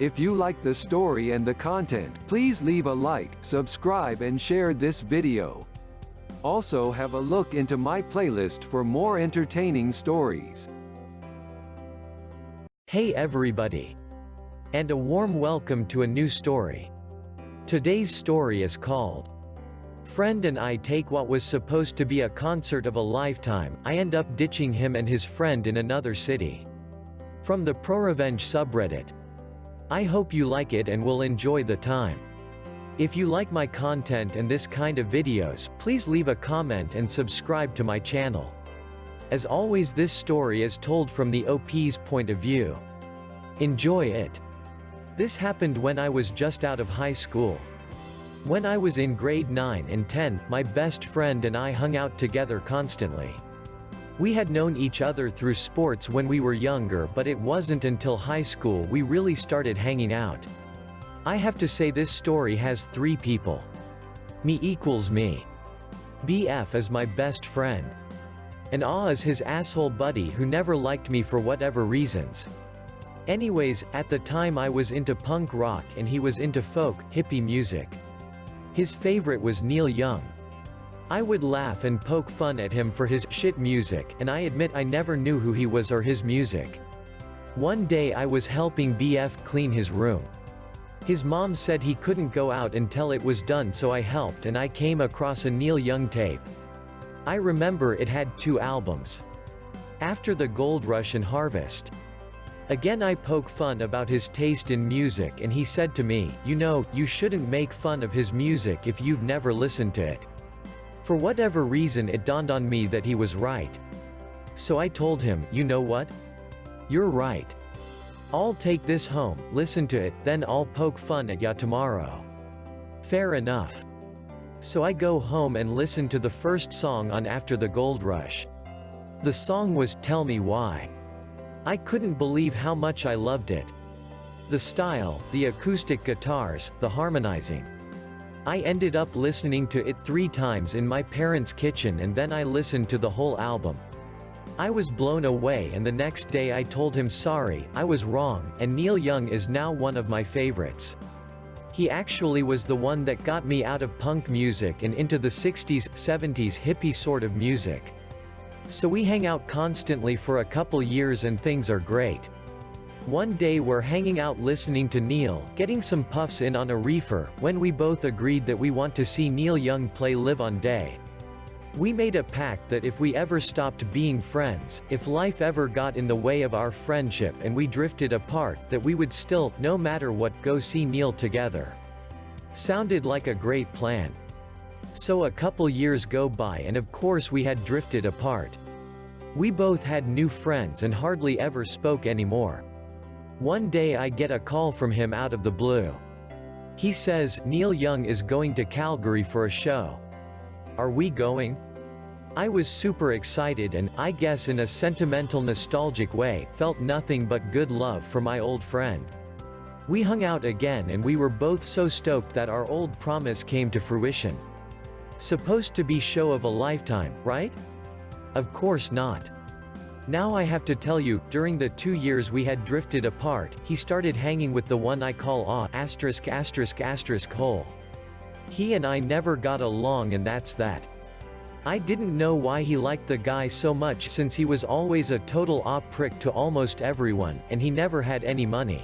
If you like the story and the content, please leave a like, subscribe and share this video. Also have a look into my playlist for more entertaining stories. Hey everybody! And a warm welcome to a new story. Today's story is called Friend and I Take What Was Supposed to Be a Concert of a Lifetime, I End Up Ditching Him and His Friend in Another City. From the PROREVENGE subreddit. I hope you like it and will enjoy the time. If you like my content and this kind of videos, please leave a comment and subscribe to my channel. As always, this story is told from the OP's point of view. Enjoy it. This happened when I was just out of high school. When I was in grade 9 and 10, my best friend and I hung out together constantly. We had known each other through sports when we were younger, but it wasn't until high school we really started hanging out. I have to say this story has 3 people. Me equals me. BF is my best friend. And A is his asshole buddy who never liked me for whatever reasons. Anyways, at the time I was into punk rock and he was into folk, hippie music. His favorite was Neil Young. I would laugh and poke fun at him for his shit music, and I admit I never knew who he was or his music. One day I was helping BF clean his room. His mom said he couldn't go out until it was done, so I helped and I came across a Neil Young tape. I remember it had 2 albums. After the Gold Rush and Harvest. Again I poke fun about his taste in music and he said to me, you know, you shouldn't make fun of his music if you've never listened to it. For whatever reason it dawned on me that he was right. So I told him, you know what? You're right. I'll take this home, listen to it, then I'll poke fun at ya tomorrow. Fair enough. So I go home and listen to the first song on After the Gold Rush. The song was Tell Me Why. I couldn't believe how much I loved it. The style, the acoustic guitars, the harmonizing. I ended up listening to it 3 times in my parents' kitchen and then I listened to the whole album. I was blown away and the next day I told him sorry, I was wrong, and Neil Young is now one of my favorites. He actually was the one that got me out of punk music and into the 60s, 70s hippie sort of music. So we hang out constantly for a couple years and things are great. One day we're hanging out listening to Neil, getting some puffs in on a reefer, when we both agreed that we want to see Neil Young play Live on Day. We made a pact that if we ever stopped being friends, if life ever got in the way of our friendship and we drifted apart, that we would still, no matter what, go see Neil together. Sounded like a great plan. So a couple years go by and of course we had drifted apart. We both had new friends and hardly ever spoke anymore. One day I get a call from him out of the blue. He says, Neil Young is going to Calgary for a show. Are we going? I was super excited and, I guess in a sentimental nostalgic way, felt nothing but good love for my old friend. We hung out again and we were both so stoked that our old promise came to fruition. Supposed to be show of a lifetime, right? Of course not. Now I have to tell you, during the 2 years we had drifted apart, he started hanging with the one I call hole. He and I never got along and that's that. I didn't know why he liked the guy so much since he was always a total prick to almost everyone, and he never had any money.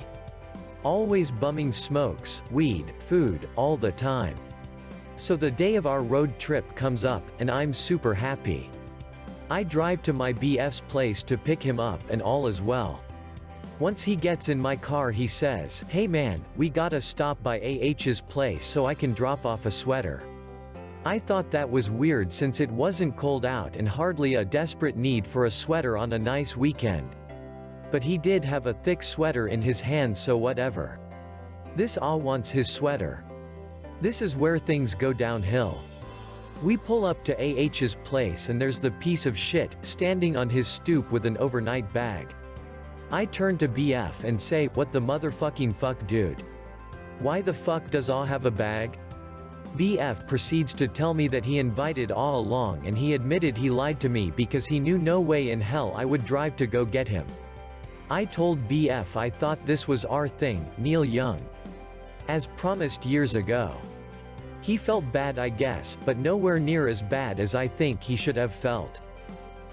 Always bumming smokes, weed, food, all the time. So the day of our road trip comes up, and I'm super happy. I drive to my BF's place to pick him up and all is well. Once he gets in my car he says, hey man, we gotta stop by AH's place so I can drop off a sweater. I thought that was weird since it wasn't cold out and hardly a desperate need for a sweater on a nice weekend. But he did have a thick sweater in his hand so whatever. This wants his sweater. This is where things go downhill. We pull up to AH's place and there's the piece of shit, standing on his stoop with an overnight bag. I turn to BF and say, what the motherfucking fuck dude? Why the fuck does have a bag? BF proceeds to tell me that he invited along and he admitted he lied to me because he knew no way in hell I would drive to go get him. I told BF I thought this was our thing, Neil Young. As promised years ago. He felt bad I guess, but nowhere near as bad as I think he should have felt.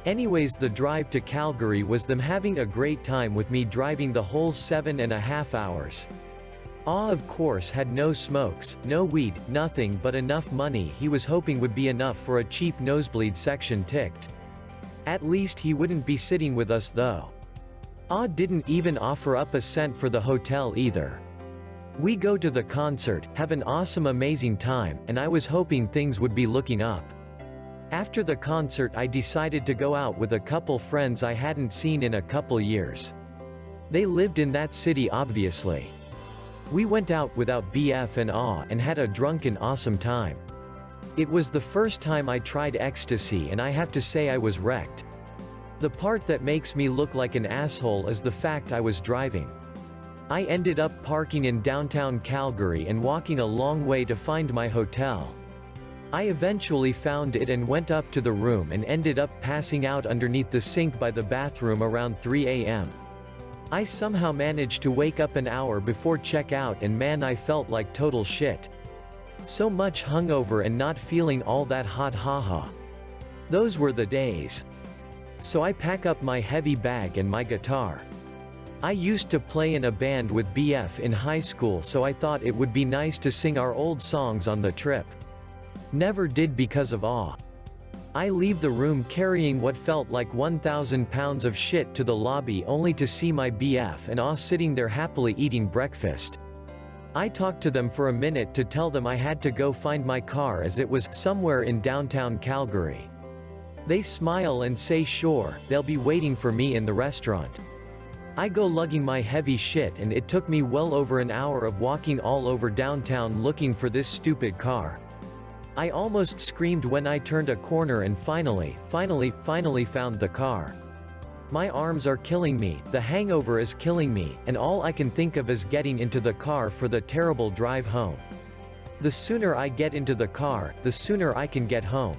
Anyways, the drive to Calgary was them having a great time with me driving the whole 7.5 hours. Of course had no smokes, no weed, nothing but enough money he was hoping would be enough for a cheap nosebleed section ticket. At least he wouldn't be sitting with us though. Didn't even offer up a cent for the hotel either. We go to the concert, have an awesome amazing time, and I was hoping things would be looking up. After the concert I decided to go out with a couple friends I hadn't seen in a couple years. They lived in that city obviously. We went out without BF and had a drunken awesome time. It was the first time I tried ecstasy and I have to say I was wrecked. The part that makes me look like an asshole is the fact I was driving. I ended up parking in downtown Calgary and walking a long way to find my hotel. I eventually found it and went up to the room and ended up passing out underneath the sink by the bathroom around 3 a.m. I somehow managed to wake up an hour before checkout and man I felt like total shit. So much hungover and not feeling all that hot haha. Those were the days. So I pack up my heavy bag and my guitar. I used to play in a band with BF in high school so I thought it would be nice to sing our old songs on the trip. Never did because of I leave the room carrying what felt like 1,000 pounds of shit to the lobby only to see my BF and A sitting there happily eating breakfast. I talked to them for a minute to tell them I had to go find my car as it was somewhere in downtown Calgary. They smile and say sure, they'll be waiting for me in the restaurant. I go lugging my heavy shit and it took me well over an hour of walking all over downtown looking for this stupid car. I almost screamed when I turned a corner and finally found the car. My arms are killing me, the hangover is killing me, and all I can think of is getting into the car for the terrible drive home. The sooner I get into the car, the sooner I can get home.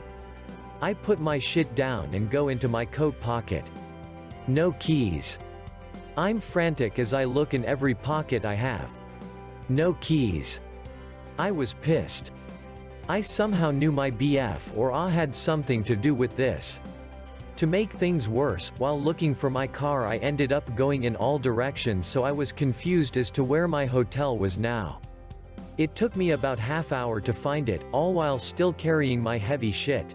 I put my shit down and go into my coat pocket. No keys. I'm frantic as I look in every pocket I have. No keys. I was pissed. I somehow knew my BF or A had something to do with this. To make things worse, while looking for my car I ended up going in all directions so I was confused as to where my hotel was now. It took me about half hour to find it, all while still carrying my heavy shit.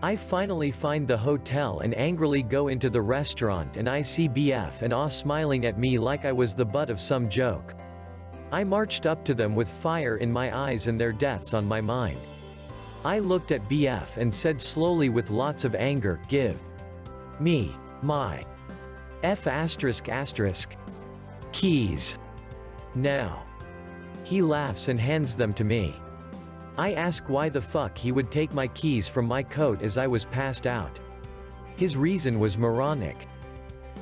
I finally find the hotel and angrily go into the restaurant and I see BF and A smiling at me like I was the butt of some joke. I marched up to them with fire in my eyes and their deaths on my mind. I looked at BF and said slowly with lots of anger, give me my F*** keys now. He laughs and hands them to me. I ask why the fuck he would take my keys from my coat as I was passed out. His reason was moronic.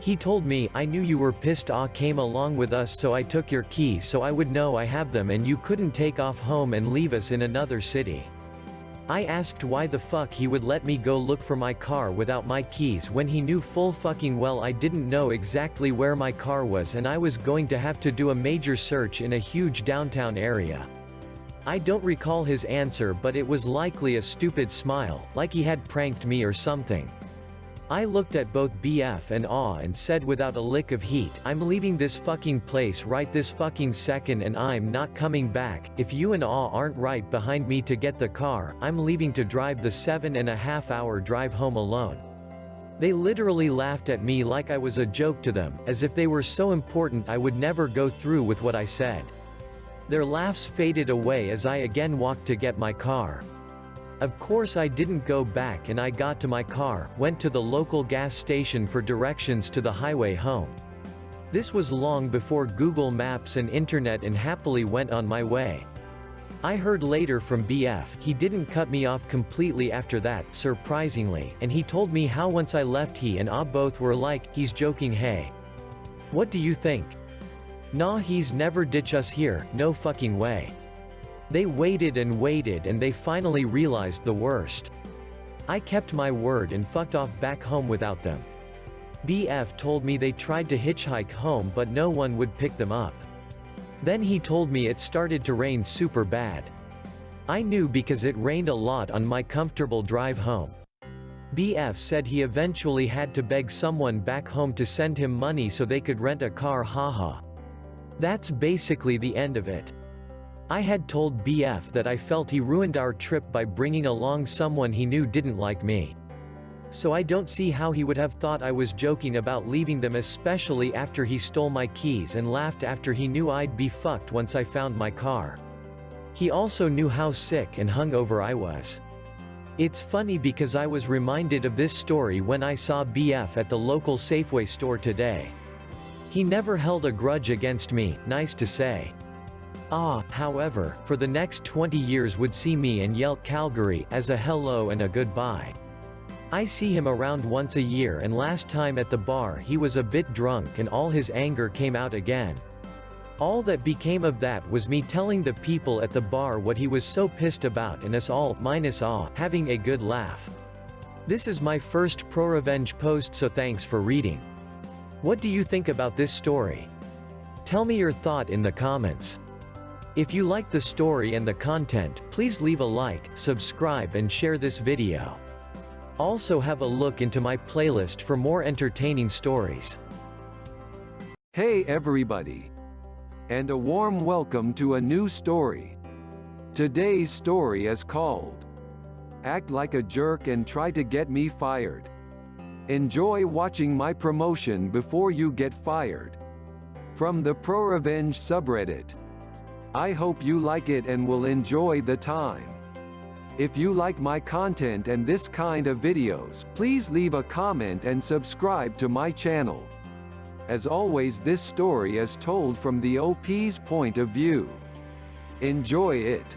He told me, I knew you were pissed A came along with us so I took your keys so I would know I have them and you couldn't take off home and leave us in another city. I asked why the fuck he would let me go look for my car without my keys when he knew full fucking well I didn't know exactly where my car was and I was going to have to do a major search in a huge downtown area. I don't recall his answer but it was likely a stupid smile, like he had pranked me or something. I looked at both BF and A and said without a lick of heat, I'm leaving this fucking place right this fucking second and I'm not coming back. If you and A aren't right behind me to get the car, I'm leaving to drive the 7.5-hour drive home alone. They literally laughed at me like I was a joke to them, as if they were so important I would never go through with what I said. Their laughs faded away as I again walked to get my car. Of course I didn't go back and I got to my car, went to the local gas station for directions to the highway home. This was long before Google Maps and internet and happily went on my way. I heard later from BF, he didn't cut me off completely after that, surprisingly, and he told me how once I left he and A both were like, he's joking hey. What do you think? Nah he's never ditch us here, no fucking way. They waited and waited and they finally realized the worst. I kept my word and fucked off back home without them. BF told me they tried to hitchhike home but no one would pick them up. Then he told me it started to rain super bad. I knew because it rained a lot on my comfortable drive home. BF said he eventually had to beg someone back home to send him money so they could rent a car haha. That's basically the end of it. I had told BF that I felt he ruined our trip by bringing along someone he knew didn't like me. So I don't see how he would have thought I was joking about leaving them, especially after he stole my keys and laughed after he knew I'd be fucked once I found my car. He also knew how sick and hungover I was. It's funny because I was reminded of this story when I saw BF at the local Safeway store today. He never held a grudge against me, nice to say. However, for the next 20 years would see me and yell Calgary as a hello and a goodbye. I see him around once a year and last time at the bar he was a bit drunk and all his anger came out again. All that became of that was me telling the people at the bar what he was so pissed about and us all, minus A, having a good laugh. This is my first PROREVENGE post so thanks for reading. What do you think about this story? Tell me your thought in the comments. If you like the story and the content, please leave a like, subscribe and share this video. Also have a look into my playlist for more entertaining stories. Hey everybody! And a warm welcome to a new story. Today's story is called act like a jerk and try to get me fired. Enjoy watching my promotion before you get fired. From the PROREVENGE subreddit. I hope you like it and will enjoy the time. If you like my content and this kind of videos, please leave a comment and subscribe to my channel. As always, this story is told from the OP's point of view. Enjoy it.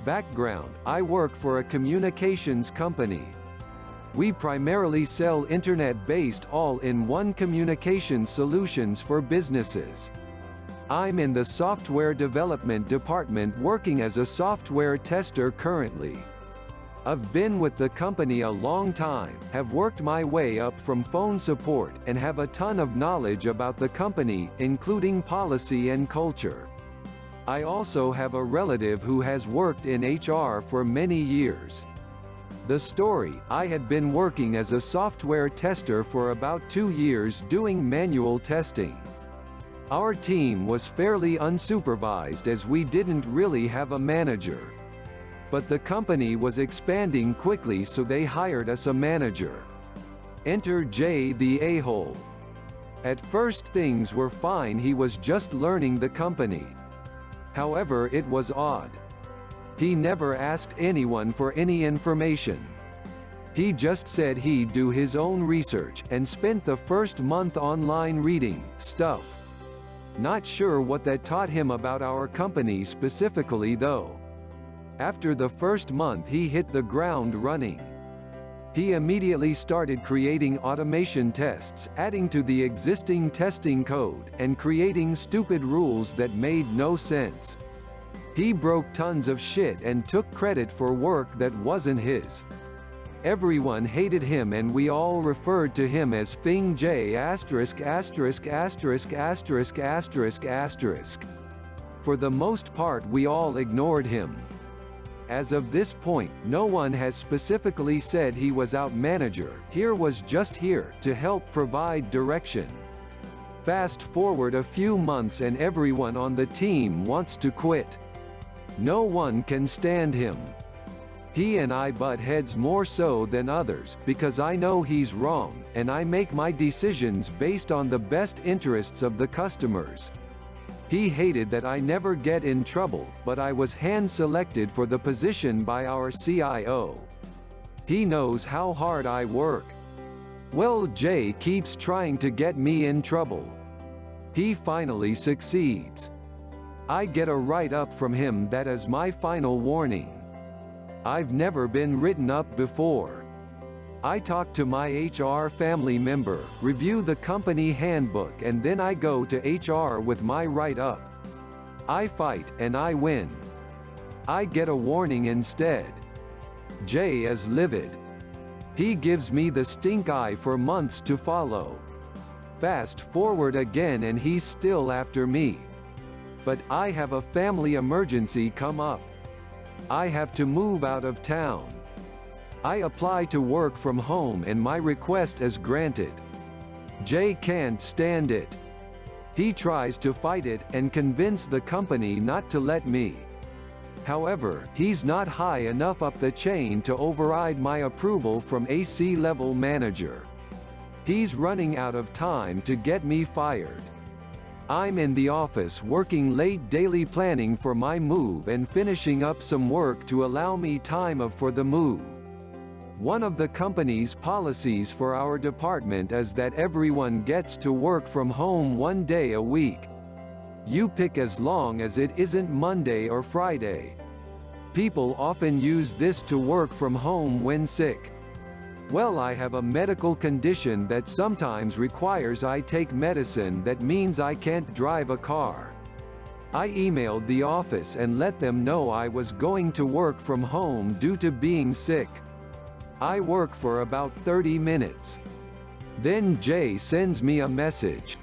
Background: I work for a communications company. We primarily sell internet-based all-in-one communication solutions for businesses. I'm in the software development department working as a software tester currently. I've been with the company a long time, have worked my way up from phone support, and have a ton of knowledge about the company, including policy and culture. I also have a relative who has worked in HR for many years. The story: I had been working as a software tester for about 2 years doing manual testing. Our team was fairly unsupervised as we didn't really have a manager. But the company was expanding quickly, so they hired us a manager. Enter Jay the a-hole. At first things were fine, he was just learning the company. However, it was odd. He never asked anyone for any information. He just said he'd do his own research, and spent the first month online reading stuff. Not sure what that taught him about our company specifically though. After the first month he hit the ground running. He immediately started creating automation tests, adding to the existing testing code, and creating stupid rules that made no sense. He broke tons of shit and took credit for work that wasn't his. Everyone hated him and we all referred to him as Fing J**************. For the most part we all ignored him. As of this point, no one has specifically said he was out manager, here was just here to help provide direction. Fast forward a few months and everyone on the team wants to quit. No one can stand him. He and I butt heads more so than others, because I know he's wrong, and I make my decisions based on the best interests of the customers. He hated that I never get in trouble, but I was hand-selected for the position by our CIO. He knows how hard I work. Well, Jay keeps trying to get me in trouble. He finally succeeds. I get a write-up from him that is my final warning. I've never been written up before. I talk to my HR family member, review the company handbook, and then I go to HR with my write-up. I fight, and I win. I get a warning instead. Jay is livid. He gives me the stink eye for months to follow. Fast forward again and he's still after me. But I have a family emergency come up. I have to move out of town. I apply to work from home and my request is granted. Jay can't stand it. He tries to fight it and convince the company not to let me. However, he's not high enough up the chain to override my approval from a C-level manager. He's running out of time to get me fired. I'm in the office working late, daily planning for my move and finishing up some work to allow me time for the move. One of the company's policies for our department is that everyone gets to work from home 1 day a week. You pick as long as it isn't Monday or Friday. People often use this to work from home when sick. Well, I have a medical condition that sometimes requires I take medicine that means I can't drive a car. I emailed the office and let them know I was going to work from home due to being sick. I work for about 30 minutes. Then Jay sends me a message.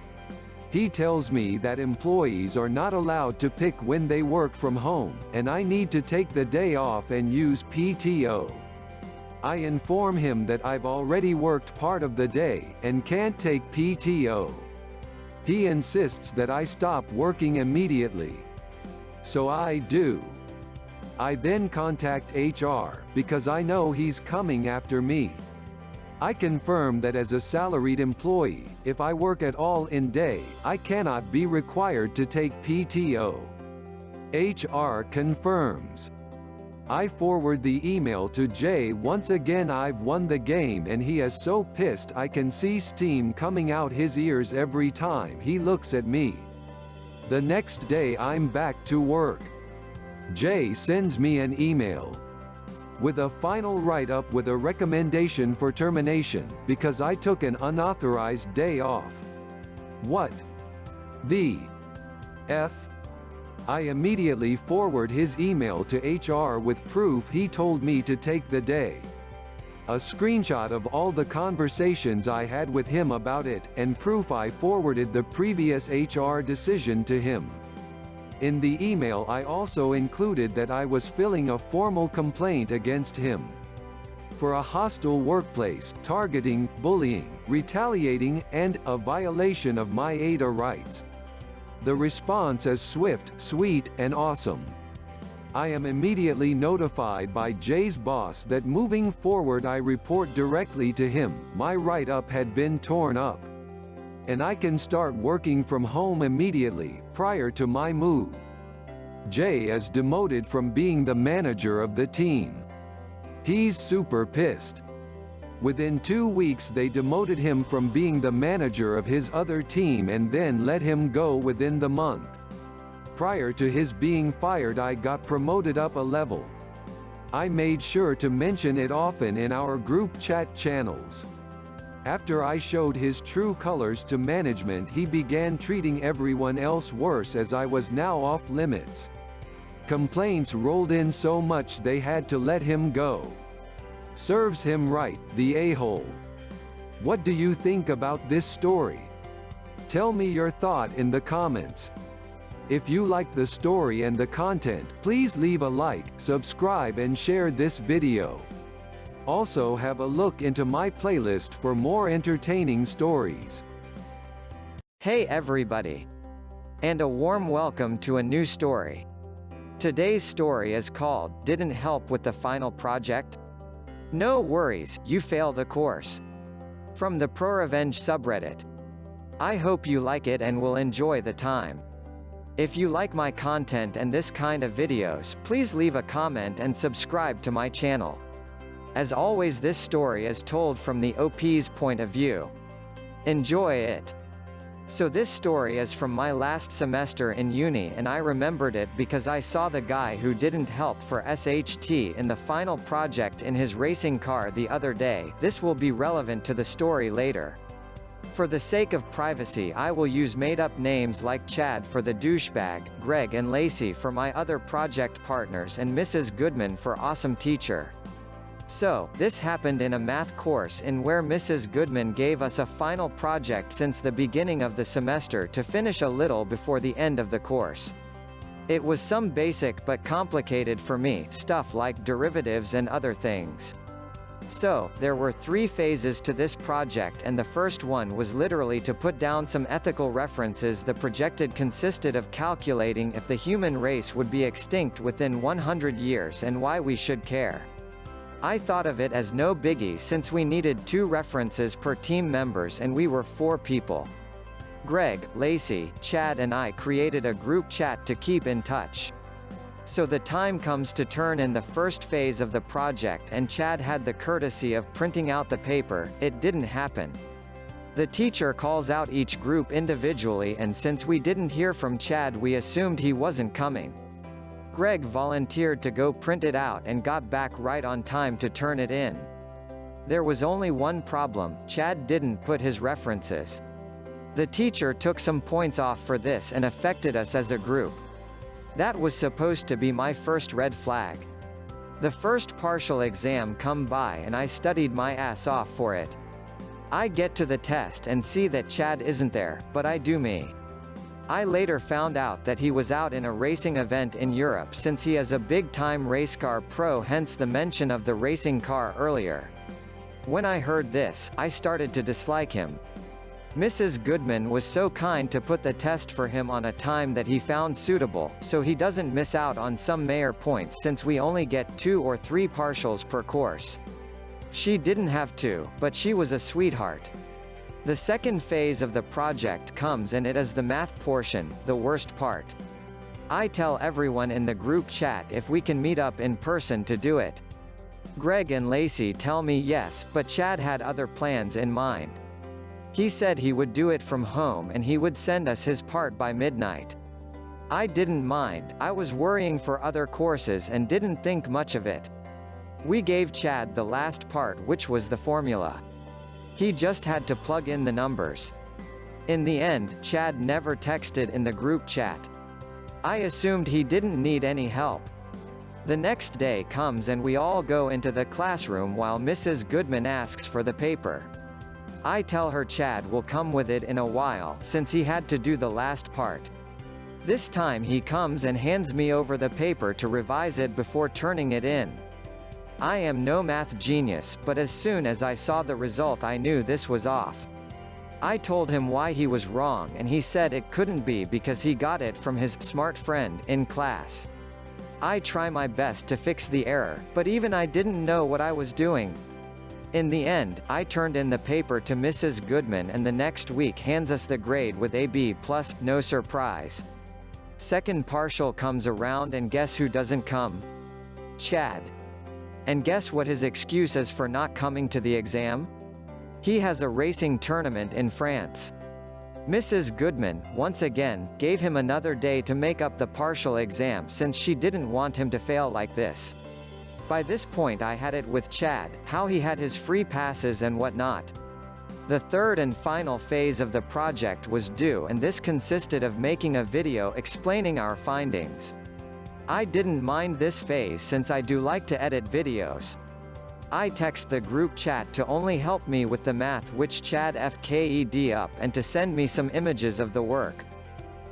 He tells me that employees are not allowed to pick when they work from home, and I need to take the day off and use PTO. I inform him that I've already worked part of the day, and can't take PTO. He insists that I stop working immediately. So I do. I then contact HR, because I know he's coming after me. I confirm that as a salaried employee, if I work at all in day, I cannot be required to take PTO. HR confirms. I forward the email to Jay. Once again I've won the game and he is so pissed I can see steam coming out his ears every time he looks at me. The next day I'm back to work. Jay sends me an email with a final write-up with a recommendation for termination, because I took an unauthorized day off. What the F? I immediately forward his email to HR with proof he told me to take the day. A screenshot of all the conversations I had with him about it, and proof I forwarded the previous HR decision to him. In the email I also included that I was filing a formal complaint against him for a hostile workplace, targeting, bullying, retaliating, and a violation of my ADA rights. The response is swift, sweet, and awesome. I am immediately notified by Jay's boss that moving forward I report directly to him. My write-up had been torn up, and I can start working from home immediately, prior to my move. Jay is demoted from being the manager of the team. He's super pissed. Within 2 weeks they demoted him from being the manager of his other team and then let him go within the month. Prior to his being fired I got promoted up a level. I made sure to mention it often in our group chat channels. After I showed his true colors to management, he began treating everyone else worse as I was now off limits. Complaints rolled in so much they had to let him go. Serves him right, the a-hole. What do you think about this story? Tell me your thought in the comments. If you like the story and the content, please leave a like, subscribe and share this video. Also have a look into my playlist for more entertaining stories. Hey everybody! And a warm welcome to a new story. Today's story is called, Didn't Help with the Final Project? No worries, you fail the course. From the PROREVENGE subreddit. I hope you like it and will enjoy the time. If you like my content and this kind of videos, please leave a comment and subscribe to my channel. As always, this story is told from the OP's point of view. Enjoy it. So this story is from my last semester in uni and I remembered it because I saw the guy who didn't help for SHT in the final project in his racing car the other day. This will be relevant to the story later. For the sake of privacy I will use made-up names like Chad for the douchebag, Greg and Lacey for my other project partners and Mrs. Goodman for awesome teacher. So, this happened in a math course in where Mrs. Goodman gave us a final project since the beginning of the semester to finish a little before the end of the course. It was some basic but complicated for me stuff like derivatives and other things. So, there were 3 phases to this project and the first one was literally to put down some ethical references. The projected consisted of calculating if the human race would be extinct within 100 years and why we should care. I thought of it as no biggie since we needed 2 references per team members and we were 4 people. Greg, Lacey, Chad and I created a group chat to keep in touch. So the time comes to turn in the first phase of the project and Chad had the courtesy of printing out the paper. It didn't happen. The teacher calls out each group individually and since we didn't hear from Chad we assumed he wasn't coming. Greg volunteered to go print it out and got back right on time to turn it in. There was only one problem, Chad didn't put his references. The teacher took some points off for this and affected us as a group. That was supposed to be my first red flag. The first partial exam come by and I studied my ass off for it. I get to the test and see that Chad isn't there, but I do me. I later found out that he was out in a racing event in Europe since he is a big-time racecar pro, hence the mention of the racing car earlier. When I heard this, I started to dislike him. Mrs. Goodman was so kind to put the test for him on a time that he found suitable, so he doesn't miss out on some major points since we only get 2 or 3 partials per course. She didn't have to, but she was a sweetheart. The second phase of the project comes and it is the math portion, the worst part. I tell everyone in the group chat if we can meet up in person to do it. Greg and Lacey tell me yes, but Chad had other plans in mind. He said he would do it from home and he would send us his part by midnight. I didn't mind, I was worrying for other courses and didn't think much of it. We gave Chad the last part, which was the formula. He just had to plug in the numbers. In the end, Chad never texted in the group chat. I assumed he didn't need any help. The next day comes and we all go into the classroom while Mrs. Goodman asks for the paper. I tell her Chad will come with it in a while since he had to do the last part. This time he comes and hands me over the paper to revise it before turning it in. I am no math genius, but as soon as I saw the result I knew this was off. I told him why he was wrong and he said it couldn't be because he got it from his smart friend in class. I try my best to fix the error, but even I didn't know what I was doing. In the end, I turned in the paper to Mrs. Goodman and the next week hands us the grade with a B+, no surprise. Second partial comes around and guess who doesn't come? Chad. And guess what his excuse is for not coming to the exam? He has a racing tournament in France. Mrs. Goodman, once again, gave him another day to make up the partial exam since she didn't want him to fail like this. By this point I had it with Chad, how he had his free passes and whatnot. The third and final phase of the project was due and this consisted of making a video explaining our findings. I didn't mind this phase since I do like to edit videos. I text the group chat to only help me with the math, which Chad FKED up, and to send me some images of the work.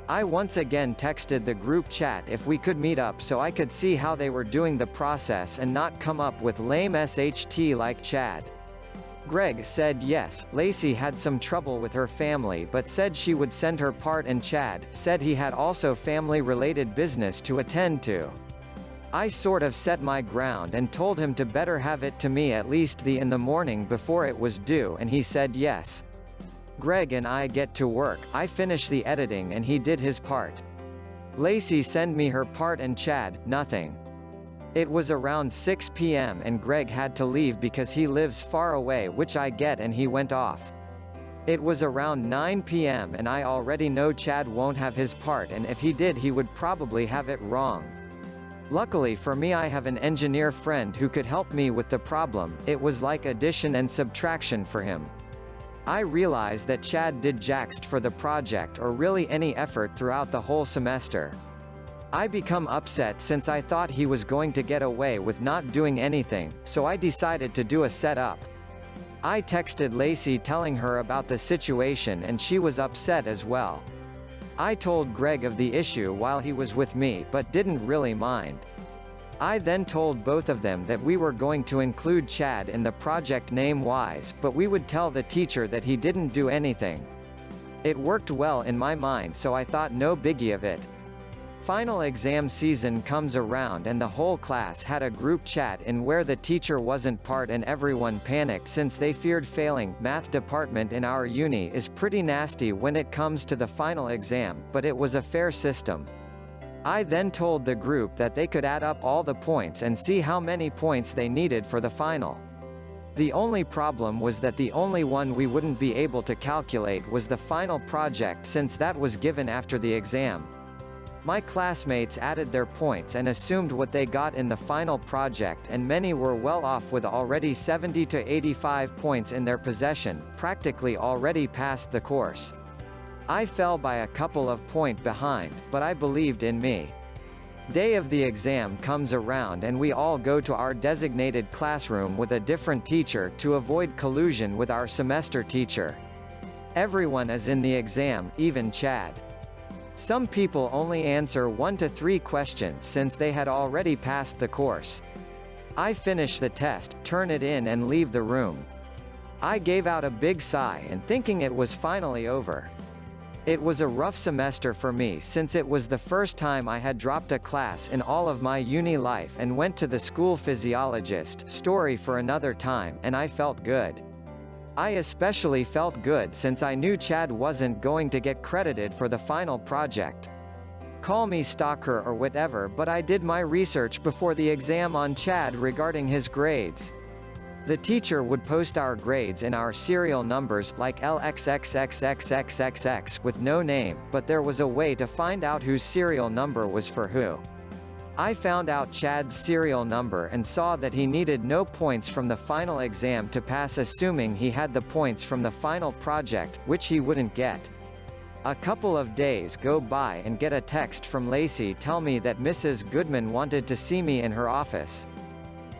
I once again texted the group chat if we could meet up so I could see how they were doing the process and not come up with lame SHT like Chad. Greg said yes. Lacey had some trouble with her family but said she would send her part, and Chad said he had also family-related business to attend to. I sort of set my ground and told him to better have it to me at least in the morning before it was due, and he said yes. Greg and I get to work, I finish the editing and he did his part. Lacey sent me her part and Chad, nothing. It was around 6 p.m. and Greg had to leave because he lives far away, which I get, and he went off. It was around 9 p.m. and I already know Chad won't have his part, and if he did he would probably have it wrong. Luckily for me I have an engineer friend who could help me with the problem. It was like addition and subtraction for him. I realized that Chad did jaxed for the project or really any effort throughout the whole semester. I become upset since I thought he was going to get away with not doing anything, so I decided to do a setup. I texted Lacey telling her about the situation and she was upset as well. I told Greg of the issue while he was with me but didn't really mind. I then told both of them that we were going to include Chad in the project name-wise, but we would tell the teacher that he didn't do anything. It worked well in my mind, so I thought no biggie of it. Final exam season comes around and the whole class had a group chat in where the teacher wasn't part and everyone panicked since they feared failing. Math department in our uni is pretty nasty when it comes to the final exam, but it was a fair system. I then told the group that they could add up all the points and see how many points they needed for the final. The only problem was that the only one we wouldn't be able to calculate was the final project since that was given after the exam. My classmates added their points and assumed what they got in the final project, and many were well off with already 70 to 85 points in their possession, practically already passed the course. I fell by a couple of points behind, but I believed in me. Day of the exam comes around and we all go to our designated classroom with a different teacher to avoid collusion with our semester teacher. Everyone is in the exam, even Chad. Some people only answer 1 to 3 questions since they had already passed the course. I finish the test, turn it in and leave the room. I gave out a big sigh and thinking it was finally over. It was a rough semester for me since it was the first time I had dropped a class in all of my uni life and went to the school physiologist, story for another time, and I felt good. I especially felt good since I knew Chad wasn't going to get credited for the final project. Call me stalker or whatever, but I did my research before the exam on Chad regarding his grades. The teacher would post our grades in our serial numbers, like LXXXXXXX with no name, but there was a way to find out whose serial number was for who. I found out Chad's serial number and saw that he needed no points from the final exam to pass, assuming he had the points from the final project, which he wouldn't get. A couple of days go by and get a text from Lacey tell me that Mrs. Goodman wanted to see me in her office.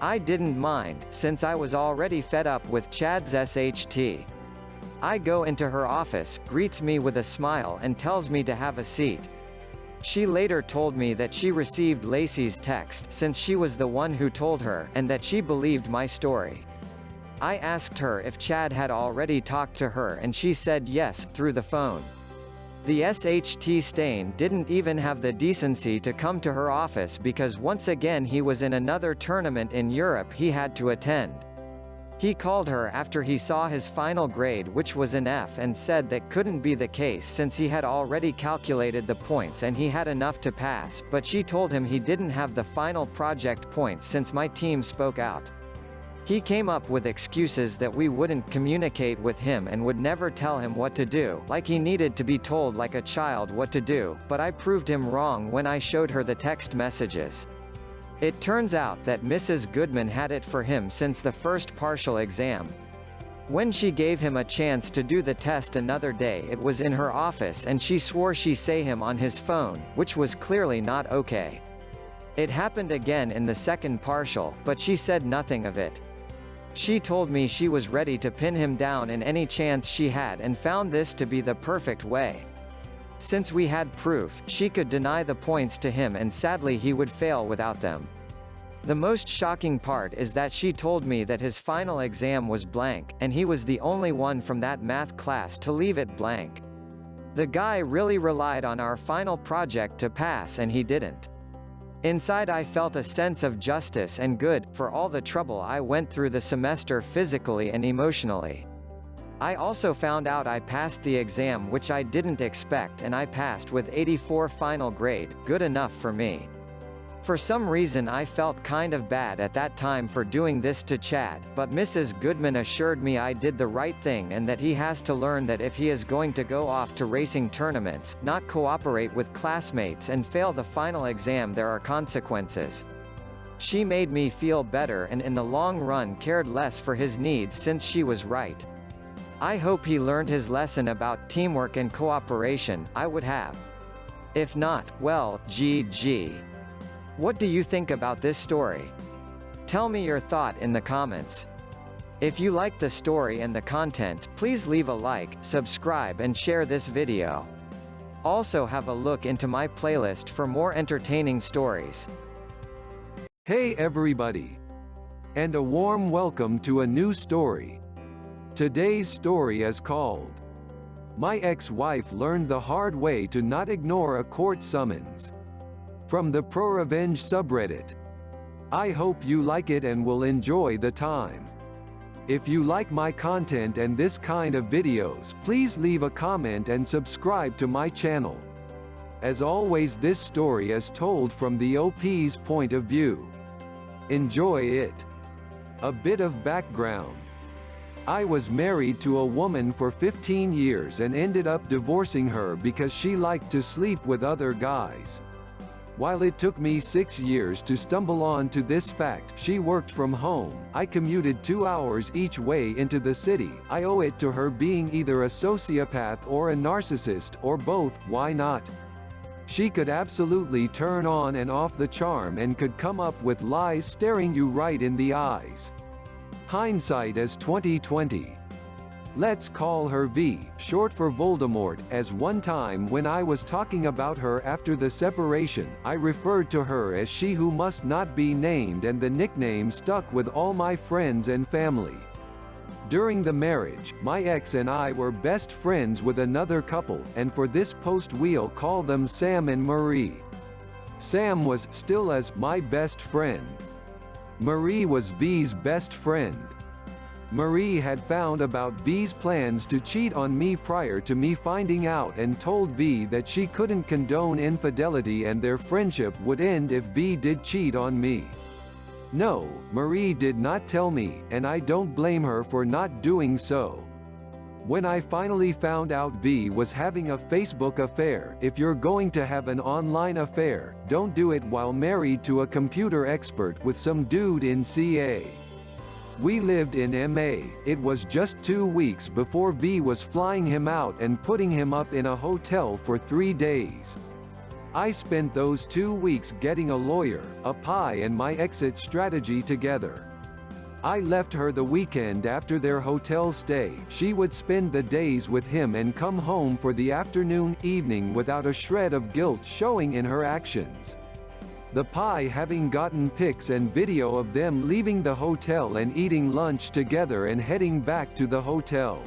I didn't mind, since I was already fed up with Chad's SHT. I go into her office, greets me with a smile and tells me to have a seat. She later told me that she received Lacey's text since she was the one who told her, and that she believed my story. I asked her if Chad had already talked to her and she said yes, through the phone. The SHT stain didn't even have the decency to come to her office because once again he was in another tournament in Europe he had to attend. He called her after he saw his final grade, which was an F, and said that couldn't be the case since he had already calculated the points and he had enough to pass, but she told him he didn't have the final project points since my team spoke out. He came up with excuses that we wouldn't communicate with him and would never tell him what to do, like he needed to be told like a child what to do, but I proved him wrong when I showed her the text messages. It turns out that Mrs. Goodman had it for him since the first partial exam. When she gave him a chance to do the test another day, it was in her office and she swore she saw him on his phone, which was clearly not okay. It happened again in the second partial, but she said nothing of it. She told me she was ready to pin him down in any chance she had and found this to be the perfect way. Since we had proof, she could deny the points to him and sadly he would fail without them. The most shocking part is that she told me that his final exam was blank, and he was the only one from that math class to leave it blank. The guy really relied on our final project to pass and he didn't. Inside I felt a sense of justice and good, for all the trouble I went through the semester physically and emotionally. I also found out I passed the exam, which I didn't expect, and I passed with 84 final grade, good enough for me. For some reason I felt kind of bad at that time for doing this to Chad, but Mrs. Goodman assured me I did the right thing and that he has to learn that if he is going to go off to racing tournaments, not cooperate with classmates and fail the final exam, there are consequences. She made me feel better and in the long run cared less for his needs since she was right. I hope he learned his lesson about teamwork and cooperation. I would have. If not, well, GG. What do you think about this story? Tell me your thought in the comments. If you like the story and the content, please leave a like, subscribe and share this video. Also have a look into my playlist for more entertaining stories. Hey everybody! And a warm welcome to a new story. Today's story is called My Ex-Wife Learned the Hard Way to Not Ignore a Court Summons. From the PROREVENGE subreddit. I hope you like it and will enjoy the time. If you like my content and this kind of videos, please leave a comment and subscribe to my channel. As always, this story is told from the OP's point of view. Enjoy it. A bit of background. I was married to a woman for 15 years and ended up divorcing her because she liked to sleep with other guys. While it took me 6 years to stumble on to this fact, she worked from home, I commuted 2 hours each way into the city, I owe it to her being either a sociopath or a narcissist, or both, why not? She could absolutely turn on and off the charm and could come up with lies staring you right in the eyes. Hindsight is 2020. Let's call her V, short for Voldemort, as one time when I was talking about her after the separation, I referred to her as she who must not be named and the nickname stuck with all my friends and family. During the marriage, my ex and I were best friends with another couple, and for this post we'll call them Sam and Marie. Sam was, still as, my best friend. Marie was V's best friend. Marie had found about V's plans to cheat on me prior to me finding out and told V that she couldn't condone infidelity and their friendship would end if V did cheat on me. No, Marie did not tell me, and I don't blame her for not doing so. When I finally found out V was having a Facebook affair, if you're going to have an online affair, don't do it while married to a computer expert with some dude in CA. We lived in MA, it was just 2 weeks before V was flying him out and putting him up in a hotel for 3 days. I spent those 2 weeks getting a lawyer, a pie and my exit strategy together. I left her the weekend after their hotel stay. She would spend the days with him and come home for the afternoon, evening without a shred of guilt showing in her actions. The pie having gotten pics and video of them leaving the hotel and eating lunch together and heading back to the hotel.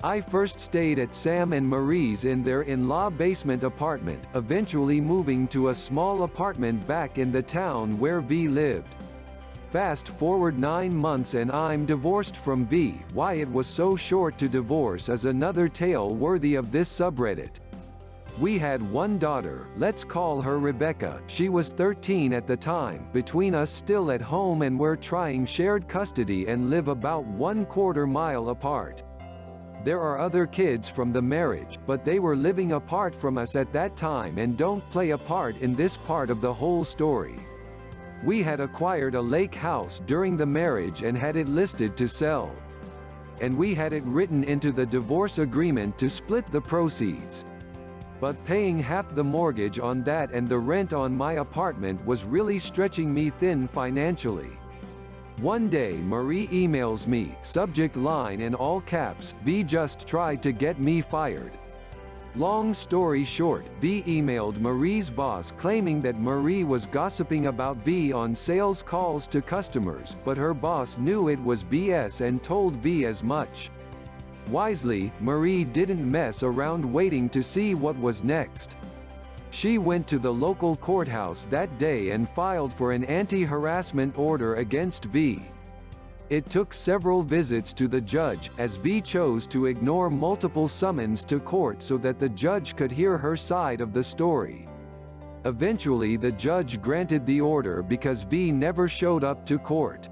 I first stayed at Sam and Marie's in their in-law basement apartment, eventually moving to a small apartment back in the town where V lived. Fast forward 9 months and I'm divorced from V. Why it was so short to divorce is another tale worthy of this subreddit. We had one daughter, let's call her Rebecca. She was 13 at the time, between us still at home and we're trying shared custody and live about 1/4 mile apart. There are other kids from the marriage, but they were living apart from us at that time and don't play a part in this part of the whole story. We had acquired a lake house during the marriage and had it listed to sell. And we had it written into the divorce agreement to split the proceeds. But paying half the mortgage on that and the rent on my apartment was really stretching me thin financially. One day Marie emails me, subject line in all caps, V just tried to get me fired. Long story short, V emailed Marie's boss claiming that Marie was gossiping about V on sales calls to customers, but her boss knew it was BS and told V as much. Wisely, Marie didn't mess around waiting to see what was next. She went to the local courthouse that day and filed for an anti-harassment order against V. It took several visits to the judge, as V chose to ignore multiple summons to court so that the judge could hear her side of the story. Eventually the judge granted the order because V never showed up to court.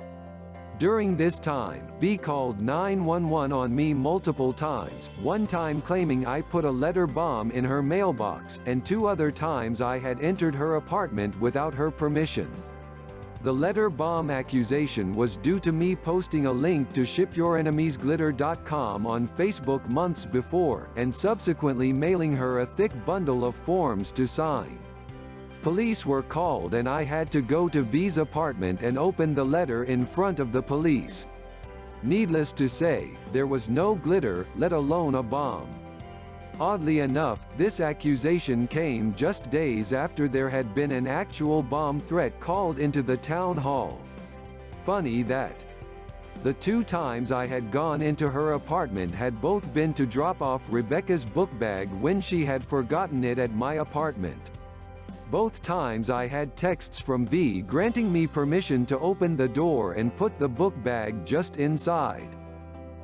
During this time, V called 911 on me multiple times, one time claiming I put a letter bomb in her mailbox, and 2 other times I had entered her apartment without her permission. The letter bomb accusation was due to me posting a link to shipyourenemiesglitter.com on Facebook months before, and subsequently mailing her a thick bundle of forms to sign. Police were called and I had to go to V's apartment and open the letter in front of the police. Needless to say, there was no glitter, let alone a bomb. Oddly enough, this accusation came just days after there had been an actual bomb threat called into the town hall. Funny that the 2 times I had gone into her apartment had both been to drop off Rebecca's book bag when she had forgotten it at my apartment. Both times I had texts from V granting me permission to open the door and put the book bag just inside.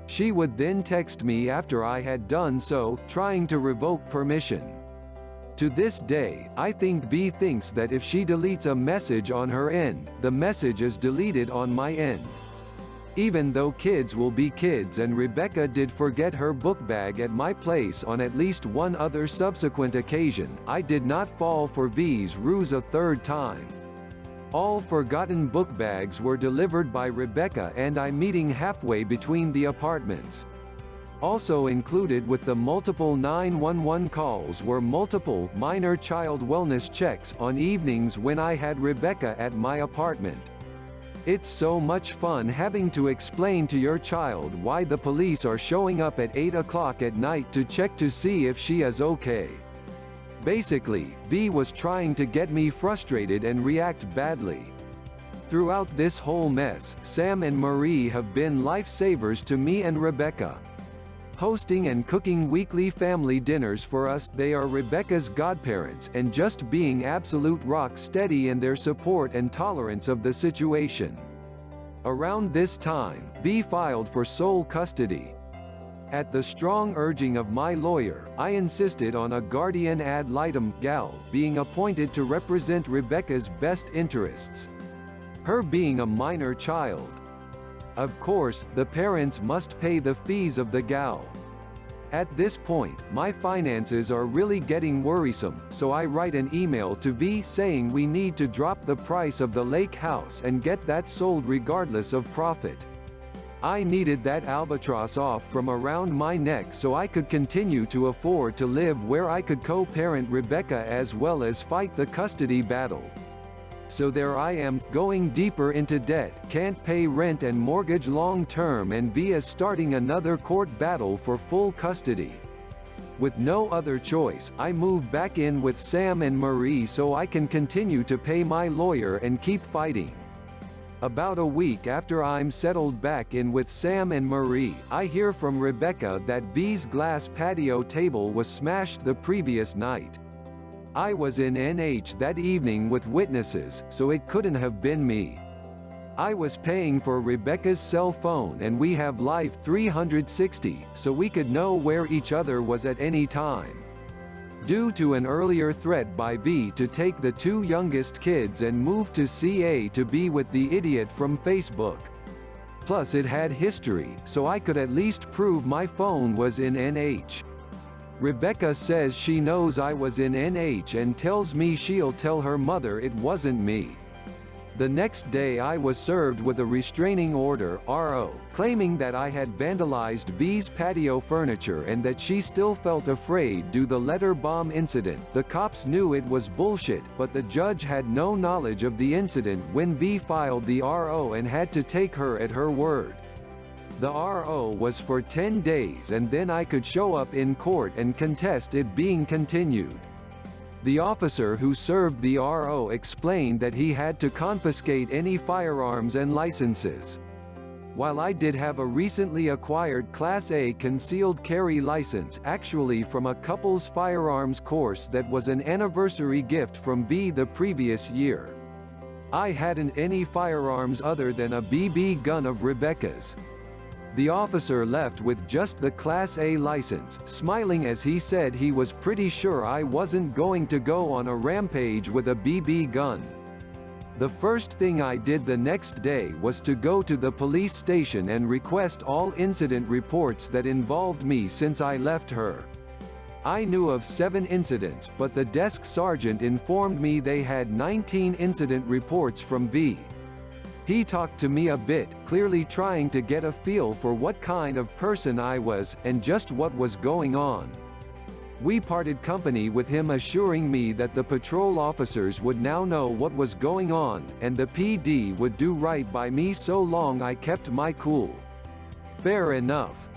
She would then text me after I had done so, trying to revoke permission. To this day, I think V thinks that if she deletes a message on her end, the message is deleted on my end. Even though kids will be kids and Rebecca did forget her book bag at my place on at least one other subsequent occasion, I did not fall for V's ruse a 3rd time. All forgotten book bags were delivered by Rebecca and I meeting halfway between the apartments. Also included with the multiple 911 calls were multiple minor child wellness checks on evenings when I had Rebecca at my apartment. It's so much fun having to explain to your child why the police are showing up at 8 o'clock at night to check to see if she is okay. Basically, V was trying to get me frustrated and react badly. Throughout this whole mess, Sam and Marie have been lifesavers to me and Rebecca. Hosting and cooking weekly family dinners for us, they are Rebecca's godparents, and just being absolute rock steady in their support and tolerance of the situation. Around this time, V filed for sole custody. At the strong urging of my lawyer, I insisted on a guardian ad litem (GAL) being appointed to represent Rebecca's best interests. Her being a minor child. Of course, the parents must pay the fees of the GAL. At this point, my finances are really getting worrisome, so I write an email to V saying we need to drop the price of the lake house and get that sold regardless of profit. I needed that albatross off from around my neck so I could continue to afford to live where I could co-parent Rebecca as well as fight the custody battle. So there I am, going deeper into debt, can't pay rent and mortgage long term, and V is starting another court battle for full custody. With no other choice, I move back in with Sam and Marie so I can continue to pay my lawyer and keep fighting. About a week after I'm settled back in with Sam and Marie, I hear from Rebecca that V's glass patio table was smashed the previous night. I was in NH that evening with witnesses, so it couldn't have been me. I was paying for Rebecca's cell phone and we have Life 360, so we could know where each other was at any time. Due to an earlier threat by V to take the two youngest kids and move to CA to be with the idiot from Facebook. Plus it had history, so I could at least prove my phone was in NH. Rebecca says she knows I was in NH and tells me she'll tell her mother it wasn't me. The next day I was served with a restraining order (RO), claiming that I had vandalized V's patio furniture and that she still felt afraid due to the letter bomb incident. The cops knew it was bullshit, but the judge had no knowledge of the incident when V filed the RO and had to take her at her word. The RO was for 10 days and then I could show up in court and contest it being continued. The officer who served the RO explained that he had to confiscate any firearms and licenses. While I did have a recently acquired Class A concealed carry license, actually from a couple's firearms course that was an anniversary gift from V the previous year. I hadn't any firearms other than a BB gun of Rebecca's. The officer left with just the Class A license, smiling as he said he was pretty sure I wasn't going to go on a rampage with a BB gun. The first thing I did the next day was to go to the police station and request all incident reports that involved me since I left her. I knew of 7 incidents, but the desk sergeant informed me they had 19 incident reports from V. He talked to me a bit, clearly trying to get a feel for what kind of person I was, and just what was going on. We parted company with him assuring me that the patrol officers would now know what was going on, and the PD would do right by me so long I kept my cool. Fair enough.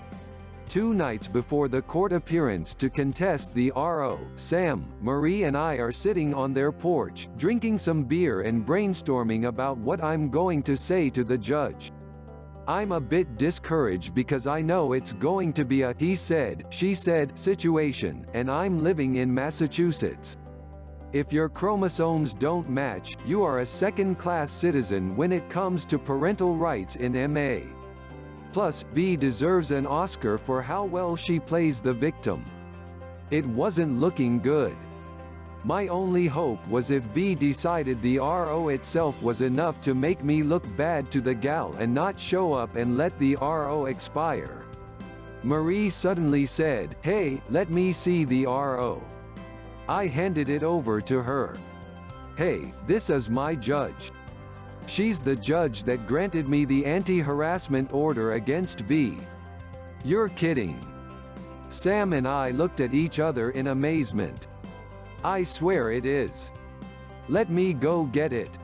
2 nights before the court appearance to contest the RO, Sam, Marie and I are sitting on their porch, drinking some beer and brainstorming about what I'm going to say to the judge. I'm a bit discouraged because I know it's going to be a he said, she said situation, and I'm living in Massachusetts. If your chromosomes don't match, you are a second-class citizen when it comes to parental rights in MA. Plus, V deserves an Oscar for how well she plays the victim. It wasn't looking good. My only hope was if V decided the RO itself was enough to make me look bad to the gal and not show up and let the RO expire. Marie suddenly said, "Hey, let me see the RO." I handed it over to her. "Hey, this is my judge. She's the judge that granted me the anti-harassment order against V." "You're kidding." Sam and I looked at each other in amazement. "I swear it is. Let me go get it."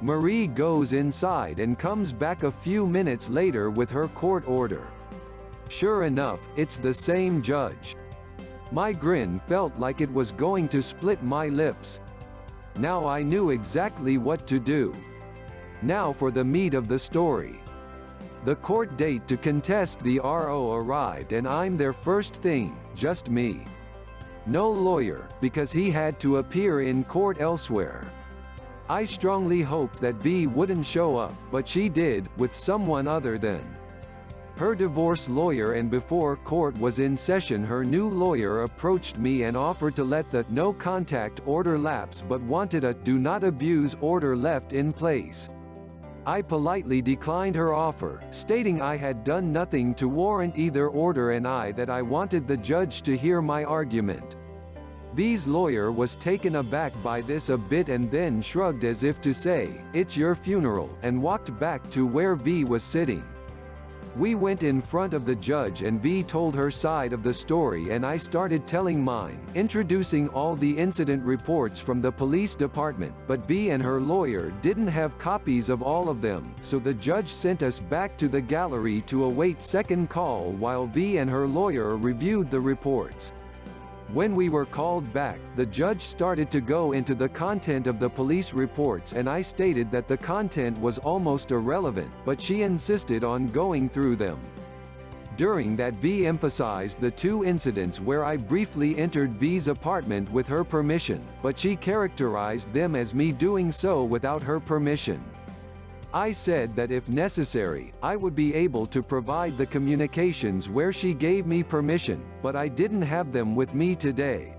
Marie goes inside and comes back a few minutes later with her court order. Sure enough, it's the same judge. My grin felt like it was going to split my lips. Now I knew exactly what to do. Now for the meat of the story. The court date to contest the RO arrived and I'm there first thing, just me. No lawyer, because he had to appear in court elsewhere. I strongly hoped that V wouldn't show up, but she did, with someone other than her divorce lawyer, and before court was in session her new lawyer approached me and offered to let the no contact order lapse but wanted a do not abuse order left in place. I politely declined her offer, stating I had done nothing to warrant either order and that I wanted the judge to hear my argument. V's lawyer was taken aback by this a bit and then shrugged as if to say, "It's your funeral," and walked back to where V was sitting. We went in front of the judge and V told her side of the story and I started telling mine, introducing all the incident reports from the police department, but V and her lawyer didn't have copies of all of them, so the judge sent us back to the gallery to await second call while V and her lawyer reviewed the reports. When we were called back, the judge started to go into the content of the police reports and I stated that the content was almost irrelevant, but she insisted on going through them. During that V emphasized the two incidents where I briefly entered V's apartment with her permission, but she characterized them as me doing so without her permission. I said that if necessary, I would be able to provide the communications where she gave me permission, but I didn't have them with me today.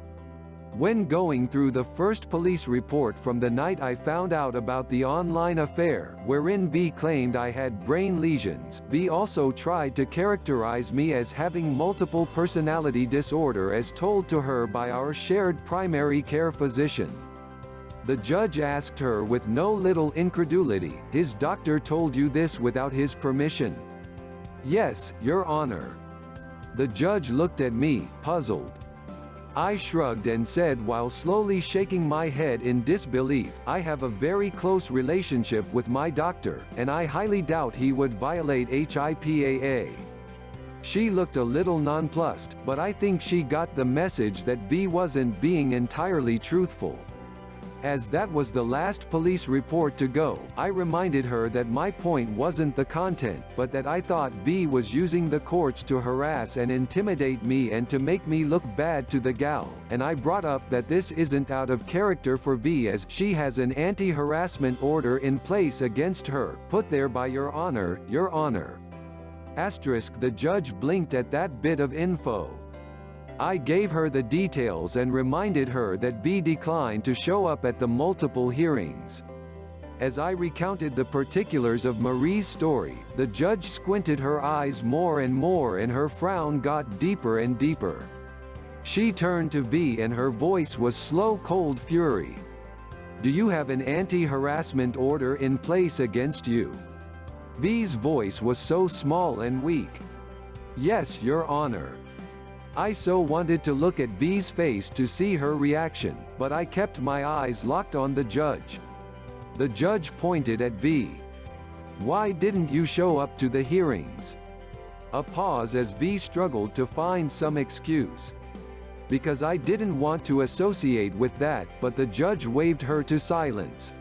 When going through the first police report from the night I found out about the online affair, wherein V claimed I had brain lesions, V also tried to characterize me as having multiple personality disorder as told to her by our shared primary care physician. The judge asked her with no little incredulity, "His doctor told you this without his permission?" "Yes, Your Honor." The judge looked at me, puzzled. I shrugged and said while slowly shaking my head in disbelief, "I have a very close relationship with my doctor, and I highly doubt he would violate HIPAA." She looked a little nonplussed, but I think she got the message that V wasn't being entirely truthful. As that was the last police report to go, I reminded her that my point wasn't the content, but that I thought V was using the courts to harass and intimidate me and to make me look bad to the gal, and I brought up that this isn't out of character for V as she has an anti-harassment order in place against her, put there by Your Honor, Your Honor. Asterisk. The judge blinked at that bit of info. I gave her the details and reminded her that V declined to show up at the multiple hearings. As I recounted the particulars of Marie's story, the judge squinted her eyes more and more and her frown got deeper and deeper. She turned to V and her voice was slow cold fury. "Do you have an anti-harassment order in place against you?" V's voice was so small and weak. "Yes, Your Honor." I so wanted to look at V's face to see her reaction, but I kept my eyes locked on the judge. The judge pointed at V. "Why didn't you show up to the hearings?" A pause as V struggled to find some excuse. "Because I didn't want to associate with that," but the judge waved her to silence.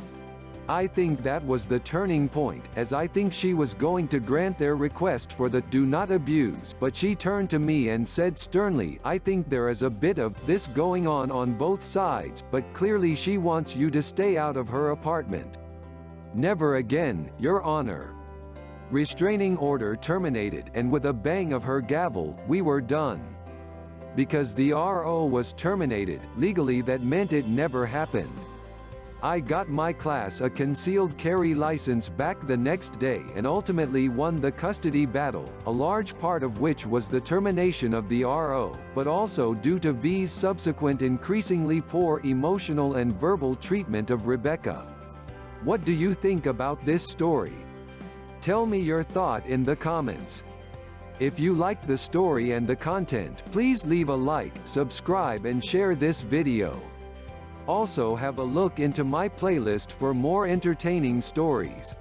I think that was the turning point, as I think she was going to grant their request for the "do not abuse," but she turned to me and said sternly, "I think there is a bit of this going on both sides, but clearly she wants you to stay out of her apartment." "Never again, Your Honor." Restraining order terminated, and with a bang of her gavel, we were done. Because the RO was terminated, legally that meant it never happened. I got my class a concealed carry license back the next day and ultimately won the custody battle, a large part of which was the termination of the RO, but also due to V's subsequent increasingly poor emotional and verbal treatment of Rebecca. What do you think about this story? Tell me your thought in the comments. If you liked the story and the content, please leave a like, subscribe and share this video. Also have a look into my playlist for more entertaining stories.